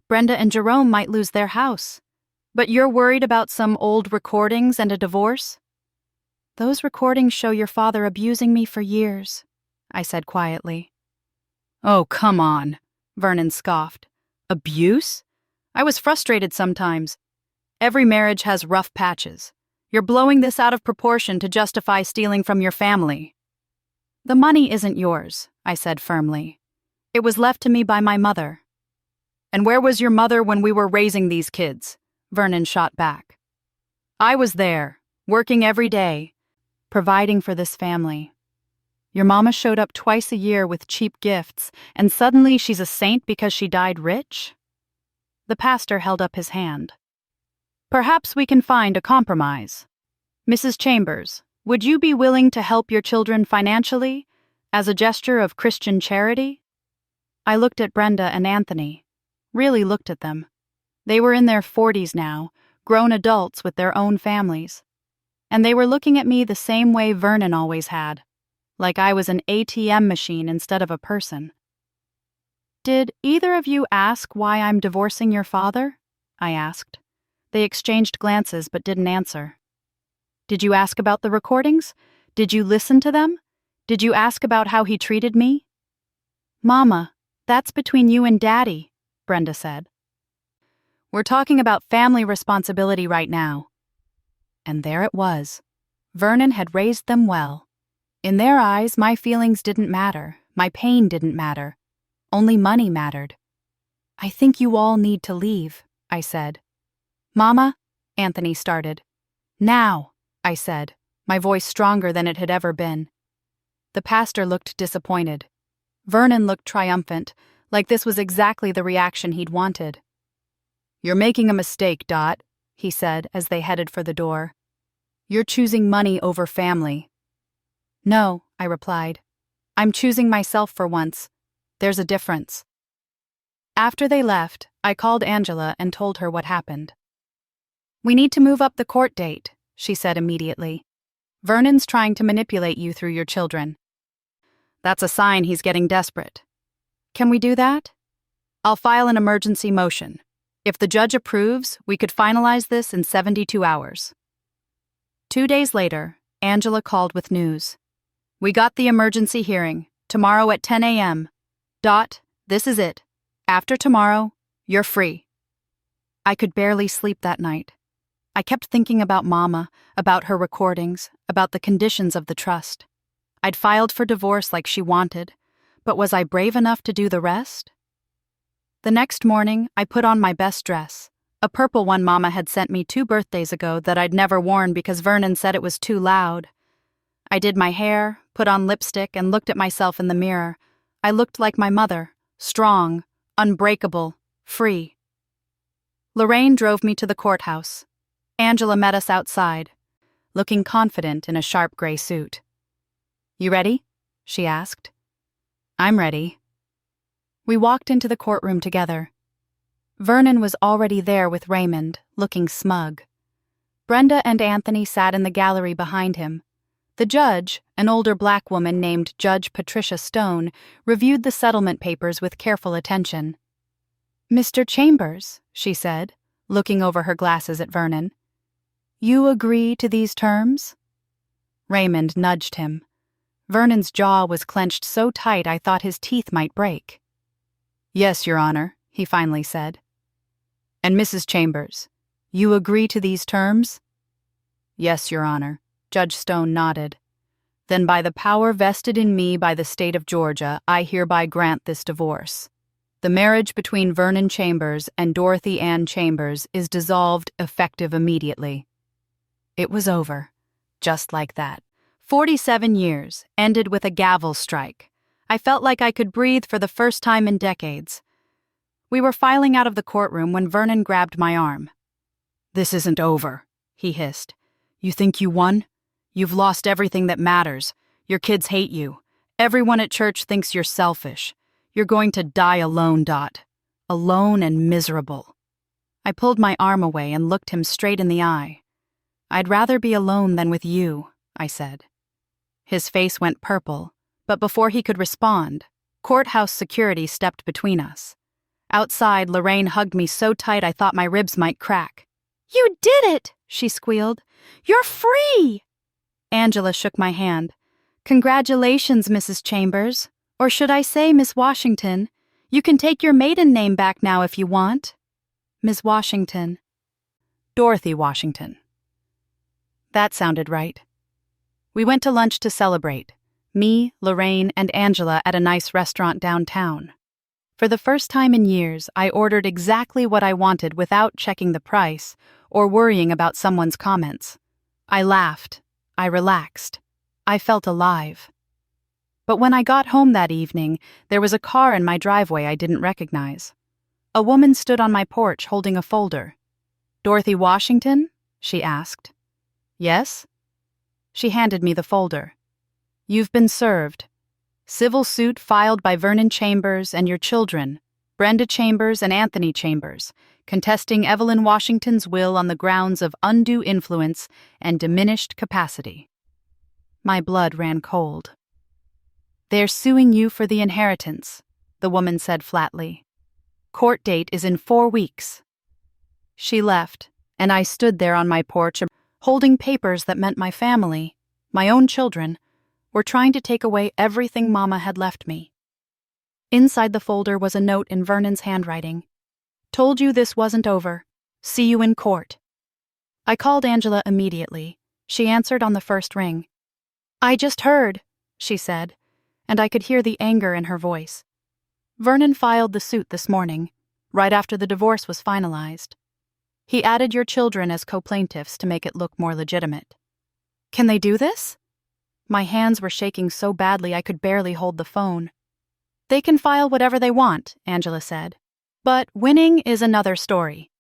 [SPEAKER 1] Brenda and Jerome might lose their house. But you're worried about some old recordings and a divorce? Those recordings show your father abusing me for years, I said quietly. "Oh, come on," Vernon scoffed. "Abuse? I was frustrated sometimes. Every marriage has rough patches. You're blowing this out of proportion to justify stealing from your family." "The money isn't yours," I said firmly. "It was left to me by my mother." "And where was your mother when we were raising these kids?" Vernon shot back. "I was there, working every day, providing for this family. Your mama showed up twice a year with cheap gifts, and suddenly she's a saint because she died rich?" The pastor held up his hand. "Perhaps we can find a compromise. Mrs. Chambers, would you be willing to help your children financially, as a gesture of Christian charity?" I looked at Brenda and Anthony, really looked at them. They were in their 40s now, grown adults with their own families. And they were looking at me the same way Vernon always had, like I was an ATM machine instead of a person. "Did either of you ask why I'm divorcing your father?" I asked. They exchanged glances but didn't answer. "Did you ask about the recordings? Did you listen to them? Did you ask about how he treated me?" "Mama, that's between you and Daddy," Brenda said. "We're talking about family responsibility right now." And there it was. Vernon had raised them well. In their eyes, my feelings didn't matter, my pain didn't matter. Only money mattered. "I think you all need to leave," I said. "Mama," Anthony started. "Now," I said, my voice stronger than it had ever been. The pastor looked disappointed. Vernon looked triumphant, like this was exactly the reaction he'd wanted. "You're making a mistake, Dot," he said as they headed for the door. "You're choosing money over family." "No," I replied. I'm choosing myself for once. There's a difference. After they left, I called Angela and told her what happened. We need to move up the court date, she said immediately. Vernon's trying to manipulate you through your children. That's a sign he's getting desperate. Can we do that? I'll file an emergency motion. If the judge approves, we could finalize this in 72 hours. 2 days later, Angela called with news. We got the emergency hearing, tomorrow at 10 a.m. This is it. After tomorrow, you're free. I could barely sleep that night. I kept thinking about Mama, about her recordings, about the conditions of the trust. I'd filed for divorce like she wanted, but was I brave enough to do the rest? The next morning, I put on my best dress, a purple one Mama had sent me 2 birthdays ago that I'd never worn because Vernon said it was too loud. I did my hair, put on lipstick, and looked at myself in the mirror. I looked like my mother, strong, unbreakable, free. Lorraine drove me to the courthouse. Angela met us outside, looking confident in a sharp gray suit. You ready? She asked. I'm ready. We walked into the courtroom together. Vernon was already there with Raymond, looking smug. Brenda and Anthony sat in the gallery behind him. The judge, an older black woman named Judge Patricia Stone, reviewed the settlement papers with careful attention. Mr. Chambers, she said, looking over her glasses at Vernon. You agree to these terms? Raymond nudged him. Vernon's jaw was clenched so tight I thought his teeth might break. Yes, Your Honor, he finally said. And Mrs. Chambers, you agree to these terms? Yes, Your Honor, Judge Stone nodded. Then by the power vested in me by the state of Georgia, I hereby grant this divorce. The marriage between Vernon Chambers and Dorothy Ann Chambers is dissolved effective immediately. It was over, just like that. 47 years ended with a gavel strike. I felt like I could breathe for the first time in decades. We were filing out of the courtroom when Vernon grabbed my arm. This isn't over, he hissed. You think you won? You've lost everything that matters. Your kids hate you. Everyone at church thinks you're selfish. You're going to die alone, Alone and miserable. I pulled my arm away and looked him straight in the eye. I'd rather be alone than with you, I said. His face went purple, but before he could respond, courthouse security stepped between us. Outside, Lorraine hugged me so tight I thought my ribs might crack. You did it, she squealed. You're free! Angela shook my hand. Congratulations, Mrs. Chambers. Or should I say, Miss Washington? You can take your maiden name back now if you want. Miss Washington. Dorothy Washington. That sounded right. We went to lunch to celebrate. Me, Lorraine, and Angela at a nice restaurant downtown. For the first time in years, I ordered exactly what I wanted without checking the price or worrying about someone's comments. I laughed. I relaxed. I felt alive. But when I got home that evening, there was a car in my driveway I didn't recognize. A woman stood on my porch holding a folder. Dorothy Washington? She asked. Yes? She handed me the folder. You've been served. Civil suit filed by Vernon Chambers and your children, Brenda Chambers and Anthony Chambers, contesting Evelyn Washington's will on the grounds of undue influence and diminished capacity. My blood ran cold. They're suing you for the inheritance, the woman said flatly. Court date is in 4 weeks. She left, and I stood there on my porch, holding papers that meant my family, my own children, were trying to take away everything Mama had left me. Inside the folder was a note in Vernon's handwriting. Told you this wasn't over. See you in court. I called Angela immediately. She answered on the first ring. I just heard, she said, and I could hear the anger in her voice. Vernon filed the suit this morning, right after the divorce was finalized. He added your children as co-plaintiffs to make it look more legitimate. Can they do this? My hands were shaking so badly I could barely hold the phone. They can file whatever they want, Angela said. But winning is another story.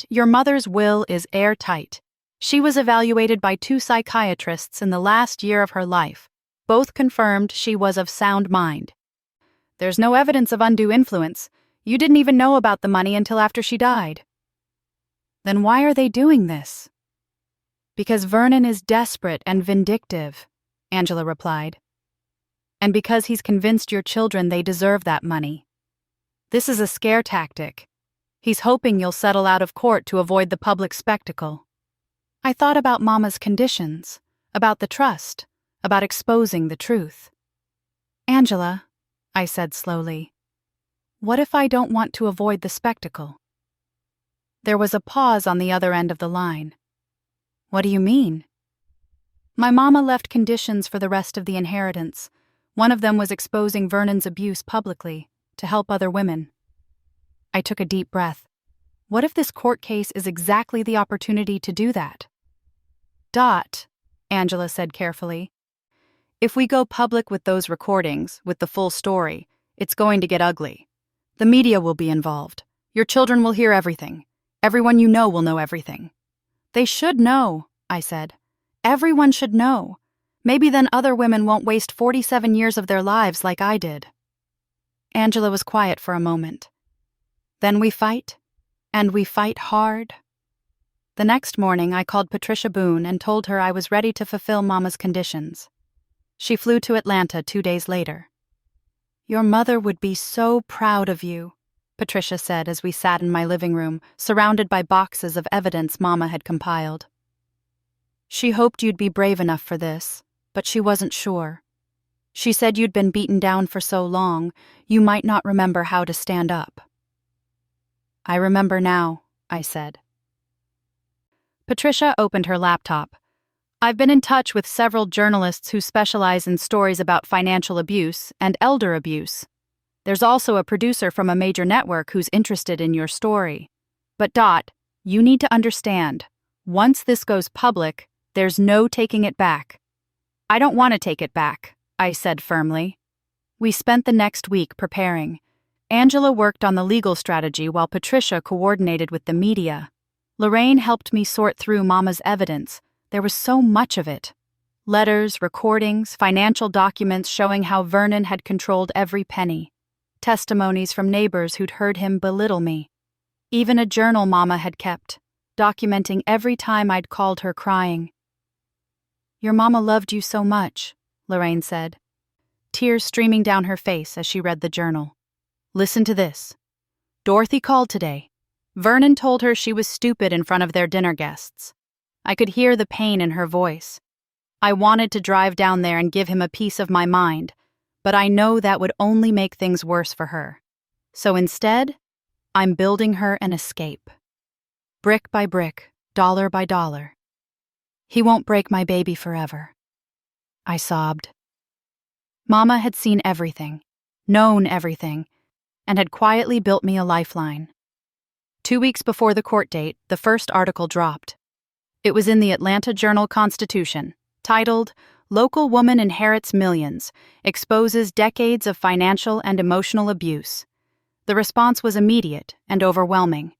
[SPEAKER 1] Your mother's will is airtight. She was evaluated by 2 psychiatrists in the last year of her life. Both confirmed she was of sound mind. There's no evidence of undue influence. You didn't even know about the money until after she died. Then why are they doing this? Because Vernon is desperate and vindictive, Angela replied. And because he's convinced your children they deserve that money. This is a scare tactic. He's hoping you'll settle out of court to avoid the public spectacle. I thought about Mama's conditions, about the trust, about exposing the truth. Angela, I said slowly, what if I don't want to avoid the spectacle? There was a pause on the other end of the line. What do you mean? My mama left conditions for the rest of the inheritance. One of them was exposing Vernon's abuse publicly, to help other women. I took a deep breath. What if this court case is exactly the opportunity to do that? Dot, Angela said carefully. If we go public with those recordings, with the full story, it's going to get ugly. The media will be involved. Your children will hear everything. Everyone you know will know everything. They should know, I said. Everyone should know. Maybe then other women won't waste 47 years of their lives like I did. Angela was quiet for a moment. Then we fight, and we fight hard. The next morning, I called Patricia Boone and told her I was ready to fulfill Mama's conditions. She flew to Atlanta 2 days later. Your mother would be so proud of you, Patricia said as we sat in my living room, surrounded by boxes of evidence Mama had compiled. She hoped you'd be brave enough for this, but she wasn't sure. She said you'd been beaten down for so long, you might not remember how to stand up. I remember now, I said. Patricia opened her laptop. I've been in touch with several journalists who specialize in stories about financial abuse and elder abuse. There's also a producer from a major network who's interested in your story. But Dot, you need to understand, once this goes public, there's no taking it back. I don't want to take it back, I said firmly. We spent the next week preparing. Angela worked on the legal strategy while Patricia coordinated with the media. Lorraine helped me sort through Mama's evidence. There was so much of it. Letters, recordings, financial documents showing how Vernon had controlled every penny. Testimonies from neighbors who'd heard him belittle me. Even a journal Mama had kept, documenting every time I'd called her crying. Your Mama loved you so much, Lorraine said, tears streaming down her face as she read the journal. Listen to this. Dorothy called today. Vernon told her she was stupid in front of their dinner guests. I could hear the pain in her voice. I wanted to drive down there and give him a piece of my mind, but I know that would only make things worse for her. So instead, I'm building her an escape. Brick by brick, dollar by dollar. He won't break my baby forever. I sobbed. Mama had seen everything, known everything, and had quietly built me a lifeline. 2 weeks before the court date, the first article dropped. It was in the Atlanta Journal-Constitution, titled, Local Woman Inherits Millions, Exposes Decades of Financial and Emotional Abuse. The response was immediate and overwhelming.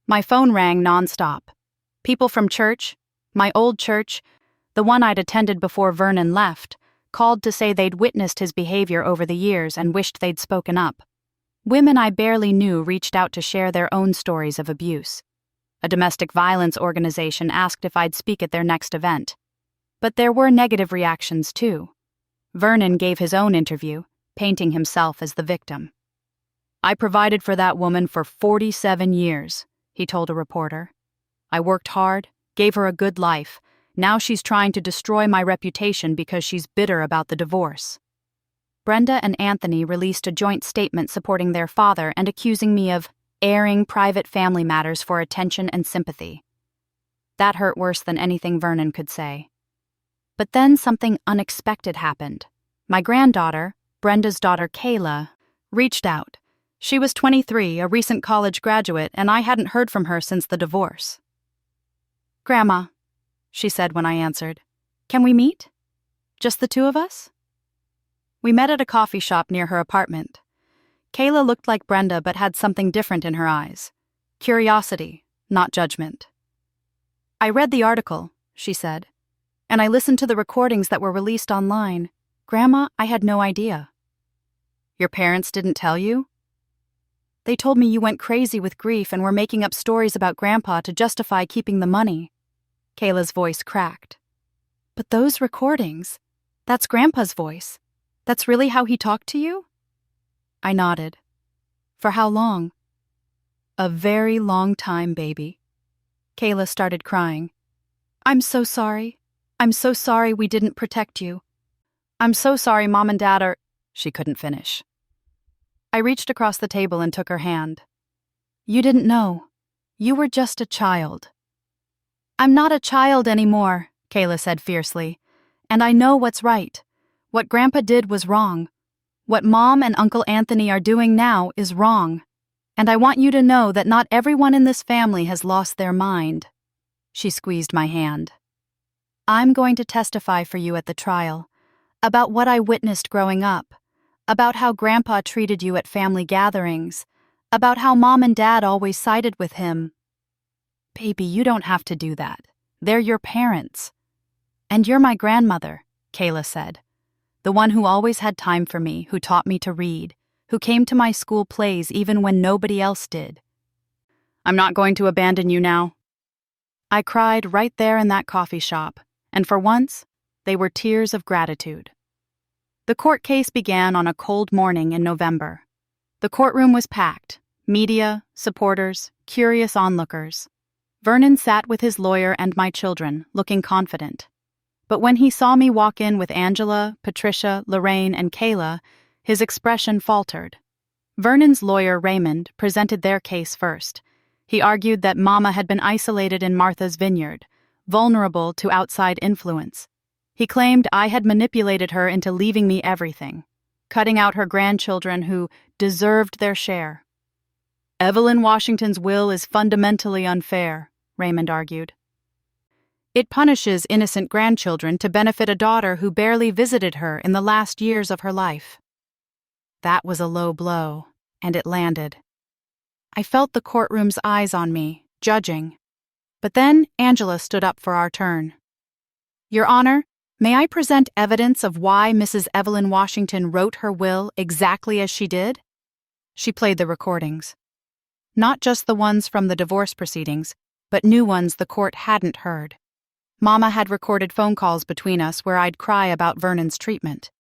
[SPEAKER 1] My phone rang nonstop. People from church, my old church, the one I'd attended before Vernon left, called to say they'd witnessed his behavior over the years and wished they'd spoken up. Women I barely knew reached out to share their own stories of abuse. A domestic violence organization asked if I'd speak at their next event. But there were negative reactions, too. Vernon gave his own interview, painting himself as the victim. I provided for that woman for 47 years, he told a reporter. I worked hard, gave her a good life. Now she's trying to destroy my reputation because she's bitter about the divorce. Brenda and Anthony released a joint statement supporting their father and accusing me of airing private family matters for attention and sympathy. That hurt worse than anything Vernon could say. But then something unexpected happened. My granddaughter, Brenda's daughter Kayla, reached out. She was 23, a recent college graduate, and I hadn't heard from her since the divorce. Grandma, she said when I answered, can we meet? Just the two of us? We met at a coffee shop near her apartment. Kayla looked like Brenda but had something different in her eyes. Curiosity, not judgment. I read the article, she said, and I listened to the recordings that were released online. Grandma, I had no idea. Your parents didn't tell you? They told me you went crazy with grief and were making up stories about Grandpa to justify keeping the money. Kayla's voice cracked. But those recordings, that's Grandpa's voice. That's really how he talked to you? I nodded. For how long? A very long time, baby. Kayla started crying. I'm so sorry. I'm so sorry we didn't protect you. I'm so sorry Mom and Dad are... She couldn't finish. I reached across the table and took her hand. You didn't know. You were just a child. I'm not a child anymore, Kayla said fiercely. And I know what's right. What Grandpa did was wrong. What Mom and Uncle Anthony are doing now is wrong. And I want you to know that not everyone in this family has lost their mind. She squeezed my hand. I'm going to testify for you at the trial, about what I witnessed growing up, about how Grandpa treated you at family gatherings, about how Mom and Dad always sided with him. Baby, you don't have to do that. They're your parents. And you're my grandmother, Kayla said. The one who always had time for me, who taught me to read, who came to my school plays even when nobody else did. I'm not going to abandon you now. I cried right there in that coffee shop, and for once, they were tears of gratitude. The court case began on a cold morning in November. The courtroom was packed, media, supporters, curious onlookers. Vernon sat with his lawyer and my children, looking confident. But when he saw me walk in with Angela, Patricia, Lorraine, and Kayla, his expression faltered. Vernon's lawyer, Raymond, presented their case first. He argued that Mama had been isolated in Martha's vineyard, vulnerable to outside influence. He claimed I had manipulated her into leaving me everything, cutting out her grandchildren who deserved their share. Evelyn Washington's will is fundamentally unfair, Raymond argued. It punishes innocent grandchildren to benefit a daughter who barely visited her in the last years of her life. That was a low blow, and it landed. I felt the courtroom's eyes on me, judging. But then Angela stood up for our turn. Your Honor, may I present evidence of why Mrs. Evelyn Washington wrote her will exactly as she did? She played the recordings. Not just the ones from the divorce proceedings, but new ones the court hadn't heard. Mama had recorded phone calls between us where I'd cry about Vernon's treatment.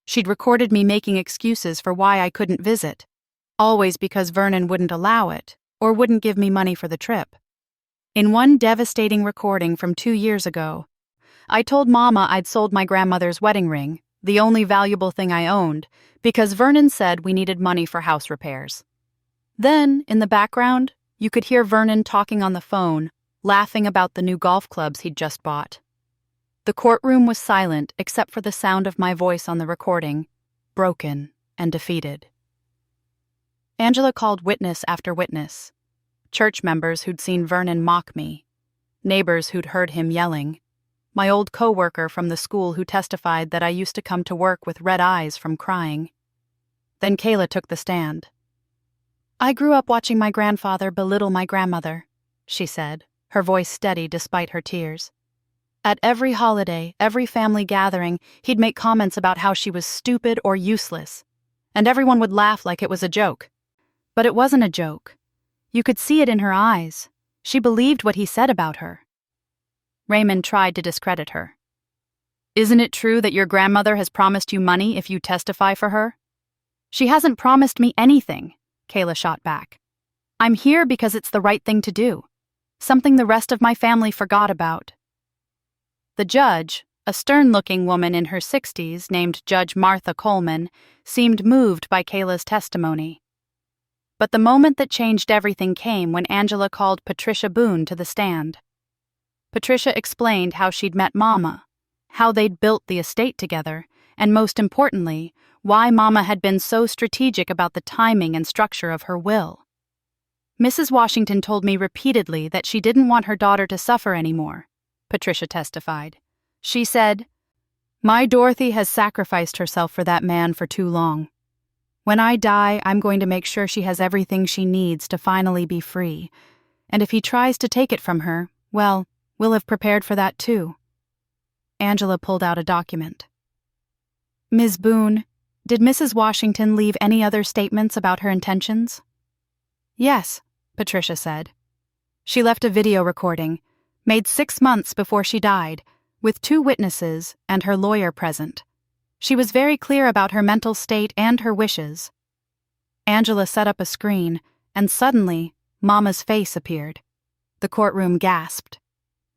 [SPEAKER 1] She'd recorded me making excuses for why I couldn't visit, always because Vernon wouldn't allow it or wouldn't give me money for the trip. In one devastating recording from 2 years ago, I told Mama I'd sold my grandmother's wedding ring, the only valuable thing I owned, because Vernon said we needed money for house repairs. Then, in the background, you could hear Vernon talking on the phone, laughing about the new golf clubs he'd just bought. The courtroom was silent except for the sound of my voice on the recording, broken and defeated. Angela called witness after witness. Church members who'd seen Vernon mock me, neighbors who'd heard him yelling, my old co-worker from the school who testified that I used to come to work with red eyes from crying. Then Kayla took the stand. I grew up watching my grandfather belittle my grandmother, she said, her voice steady despite her tears. At every holiday, every family gathering, he'd make comments about how she was stupid or useless, and everyone would laugh like it was a joke. But it wasn't a joke. You could see it in her eyes. She believed what he said about her. Raymond tried to discredit her. Isn't it true that your grandmother has promised you money if you testify for her? She hasn't promised me anything, Kayla shot back. I'm here because it's the right thing to do. Something the rest of my family forgot about. The judge, a stern-looking woman in her 60s named Judge Martha Coleman, seemed moved by Kayla's testimony. But the moment that changed everything came when Angela called Patricia Boone to the stand. Patricia explained how she'd met Mama, how they'd built the estate together, and most importantly, why Mama had been so strategic about the timing and structure of her will. Mrs. Washington told me repeatedly that she didn't want her daughter to suffer anymore, Patricia testified. She said, "My Dorothy has sacrificed herself for that man for too long. When I die, I'm going to make sure she has everything she needs to finally be free. And if he tries to take it from her, well, we'll have prepared for that too." Angela pulled out a document. Ms. Boone, did Mrs. Washington leave any other statements about her intentions? Yes, Patricia said. She left a video recording, made 6 months before she died, with 2 witnesses and her lawyer present. She was very clear about her mental state and her wishes. Angela set up a screen, and suddenly, Mama's face appeared. The courtroom gasped.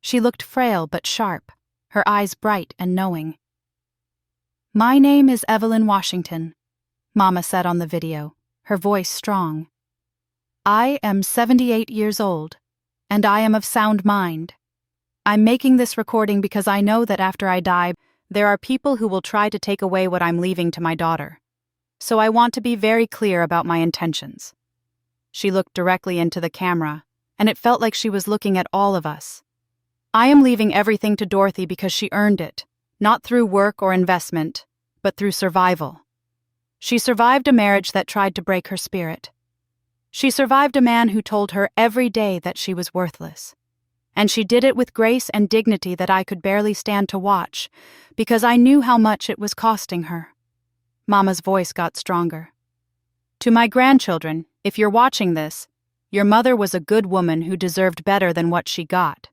[SPEAKER 1] She looked frail but sharp, her eyes bright and knowing. "My name is Evelyn Washington," Mama said on the video, her voice strong. "I am 78 years old, and I am of sound mind. I'm making this recording because I know that after I die, there are people who will try to take away what I'm leaving to my daughter. So I want to be very clear about my intentions." She looked directly into the camera, and it felt like she was looking at all of us. "I am leaving everything to Dorothy because she earned it, not through work or investment, but through survival. She survived a marriage that tried to break her spirit. She survived a man who told her every day that she was worthless. And she did it with grace and dignity that I could barely stand to watch, because I knew how much it was costing her." Mama's voice got stronger. "To my grandchildren, if you're watching this, your mother was a good woman who deserved better than what she got.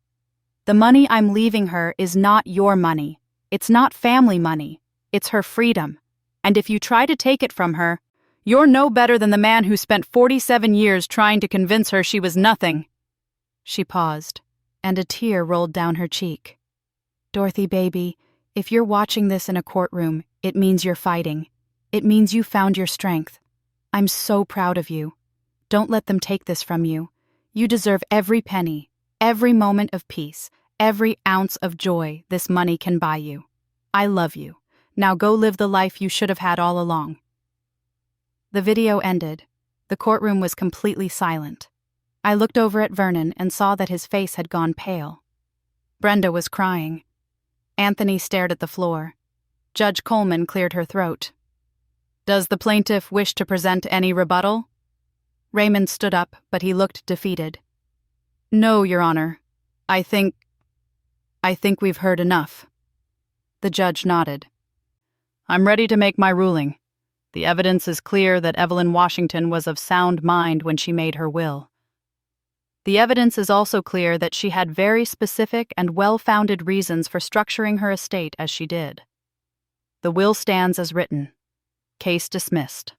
[SPEAKER 1] The money I'm leaving her is not your money. It's not family money. It's her freedom. And if you try to take it from her, you're no better than the man who spent 47 years trying to convince her she was nothing." She paused, and a tear rolled down her cheek. "Dorothy, baby, if you're watching this in a courtroom, it means you're fighting. It means you found your strength. I'm so proud of you. Don't let them take this from you. You deserve every penny, every moment of peace, every ounce of joy this money can buy you. I love you. Now go live the life you should have had all along." The video ended. The courtroom was completely silent. I looked over at Vernon and saw that his face had gone pale. Brenda was crying. Anthony stared at the floor. Judge Coleman cleared her throat. "Does the plaintiff wish to present any rebuttal?" Raymond stood up, but he looked defeated. "No, Your Honor. I think we've heard enough." The judge nodded. "I'm ready to make my ruling. The evidence is clear that Evelyn Washington was of sound mind when she made her will. The evidence is also clear that she had very specific and well-founded reasons for structuring her estate as she did. The will stands as written. Case dismissed."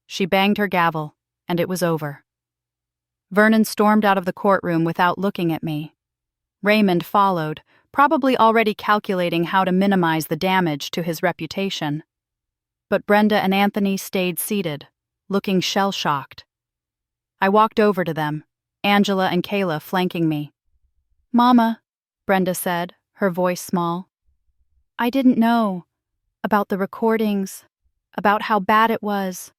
[SPEAKER 1] She banged her gavel, and it was over. Vernon stormed out of the courtroom without looking at me. Raymond followed, probably already calculating how to minimize the damage to his reputation. But Brenda and Anthony stayed seated, looking shell-shocked. I walked over to them, Angela and Kayla flanking me. "Mama," Brenda said, her voice small, "I didn't know about the recordings, about how bad it was.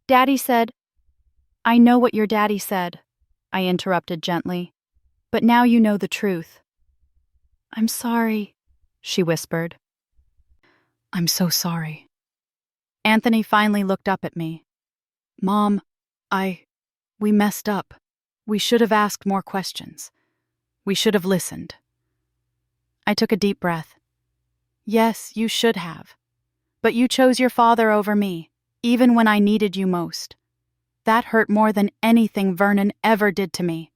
[SPEAKER 1] Daddy said—" "I know what your daddy said," I interrupted gently, "but now you know the truth." "I'm sorry," she whispered. "I'm so sorry." Anthony finally looked up at me. "Mom, we messed up. We should have asked more questions. We should have listened." I took a deep breath. "Yes, you should have. But you chose your father over me, even when I needed you most. That hurt more than anything Vernon ever did to me."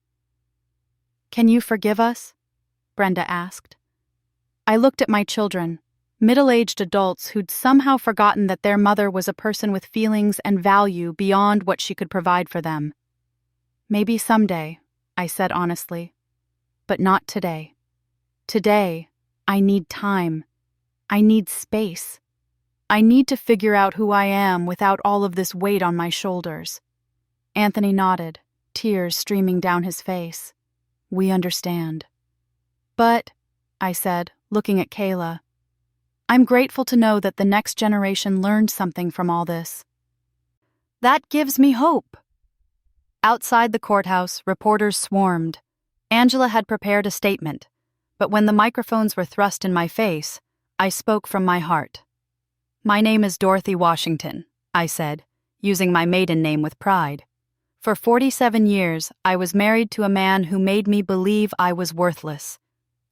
[SPEAKER 1] "Can you forgive us?" Brenda asked. I looked at my children, middle-aged adults who'd somehow forgotten that their mother was a person with feelings and value beyond what she could provide for them. "Maybe someday," I said honestly, "but not today. Today, I need time. I need space. I need to figure out who I am without all of this weight on my shoulders." Anthony nodded, tears streaming down his face. "We understand." "But," I said, looking at Kayla, "I'm grateful to know that the next generation learned something from all this. That gives me hope." Outside the courthouse, reporters swarmed. Angela had prepared a statement, but when the microphones were thrust in my face, I spoke from my heart. "My name is Dorothy Washington," I said, using my maiden name with pride. "For 47 years, I was married to a man who made me believe I was worthless.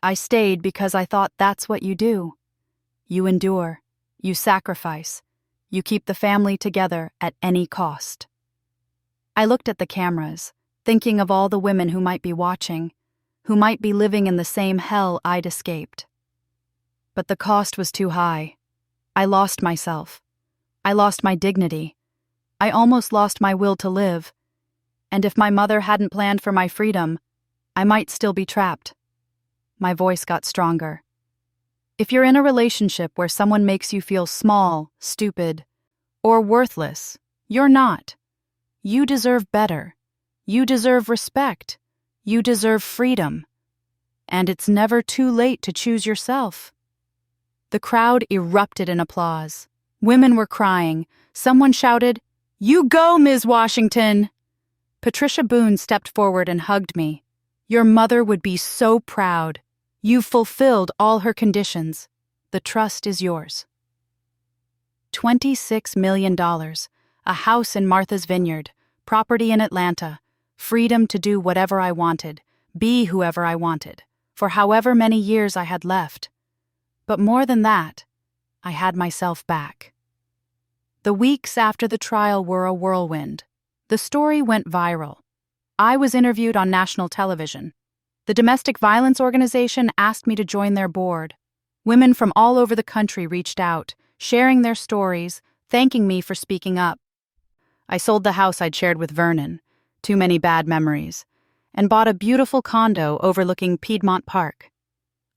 [SPEAKER 1] I stayed because I thought that's what you do. You endure. You sacrifice. You keep the family together at any cost. I looked at the cameras, thinking of all the women who might be watching, who might be living in the same hell I'd escaped. But the cost was too high. I lost myself. I lost my dignity. I almost lost my will to live. And if my mother hadn't planned for my freedom, I might still be trapped. My voice got stronger. If you're in a relationship where someone makes you feel small, stupid, or worthless, you're not. You deserve better. You deserve respect. You deserve freedom. And it's never too late to choose yourself. The crowd erupted in applause. Women were crying. Someone shouted, "You go, Ms. Washington!" Patricia Boone stepped forward and hugged me. "Your mother would be so proud. You've fulfilled all her conditions. The trust is yours." $26 million, a house in Martha's Vineyard, property in Atlanta, freedom to do whatever I wanted, be whoever I wanted, for however many years I had left. But more than that, I had myself back. The weeks after the trial were a whirlwind. The story went viral. I was interviewed on national television. The domestic violence organization asked me to join their board. Women from all over the country reached out, sharing their stories, thanking me for speaking up. I sold the house I'd shared with Vernon, too many bad memories, and bought a beautiful condo overlooking Piedmont Park.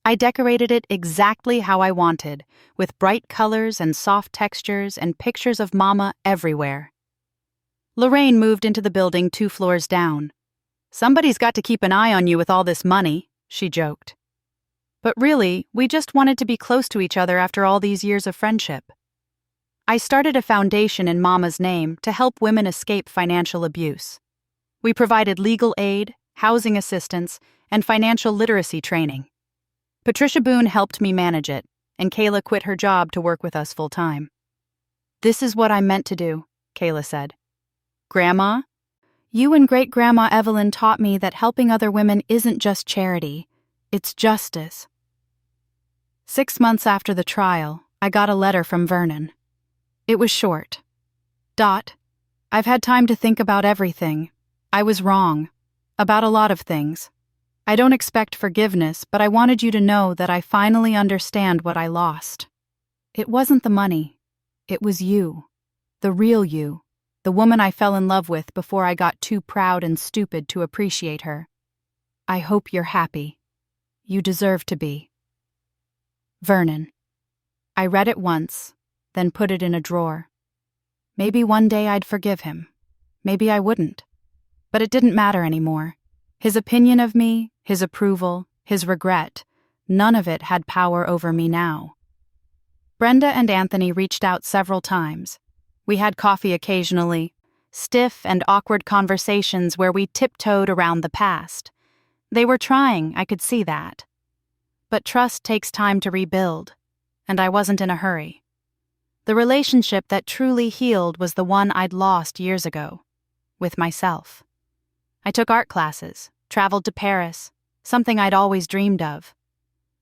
[SPEAKER 1] I decorated it exactly how I wanted, with bright colors and soft textures and pictures of Mama everywhere. Lorraine moved into the building 2 floors down. "Somebody's got to keep an eye on you with all this money," she joked. But really, we just wanted to be close to each other after all these years of friendship. I started a foundation in Mama's name to help women escape financial abuse. We provided legal aid, housing assistance, and financial literacy training. Patricia Boone helped me manage it, and Kayla quit her job to work with us full-time. "This is what I meant to do," Kayla said. "Grandma, you and Great-Grandma Evelyn taught me that helping other women isn't just charity, it's justice." 6 months after the trial, I got a letter from Vernon. It was short. "I've had time to think about everything. I was wrong. About a lot of things. I don't expect forgiveness, but I wanted you to know that I finally understand what I lost. It wasn't the money. It was you. The real you. The woman I fell in love with before I got too proud and stupid to appreciate her. I hope you're happy. You deserve to be. Vernon." I read it once, then put it in a drawer. Maybe one day I'd forgive him. Maybe I wouldn't. But it didn't matter anymore. His opinion of me, his approval, his regret, none of it had power over me now. Brenda and Anthony reached out several times. We had coffee occasionally, stiff and awkward conversations where we tiptoed around the past. They were trying, I could see that. But trust takes time to rebuild, and I wasn't in a hurry. The relationship that truly healed was the one I'd lost years ago, with myself. I took art classes, traveled to Paris, something I'd always dreamed of.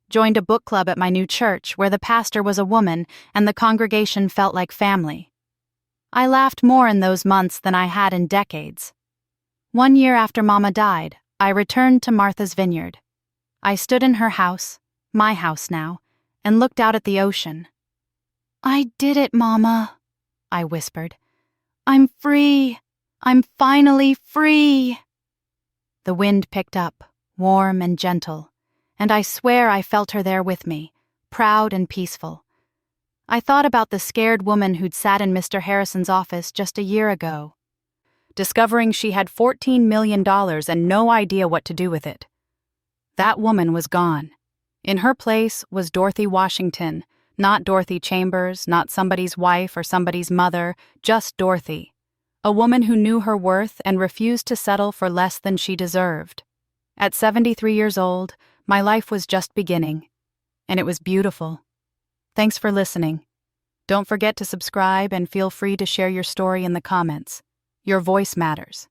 [SPEAKER 1] Joined a book club at my new church where the pastor was a woman and the congregation felt like family. I laughed more in those months than I had in decades. 1 year after Mama died, I returned to Martha's Vineyard. I stood in her house, my house now, and looked out at the ocean. "I did it, Mama," I whispered. "I'm free. I'm finally free." The wind picked up, warm and gentle, and I swear I felt her there with me, proud and peaceful. I thought about the scared woman who'd sat in Mr. Harrison's office just a year ago, discovering she had $14 million and no idea what to do with it. That woman was gone. In her place was Dorothy Washington, not Dorothy Chambers, not somebody's wife or somebody's mother, just Dorothy. A woman who knew her worth and refused to settle for less than she deserved. At 73 years old, my life was just beginning, and it was beautiful. Thanks for listening. Don't forget to subscribe and feel free to share your story in the comments. Your voice matters.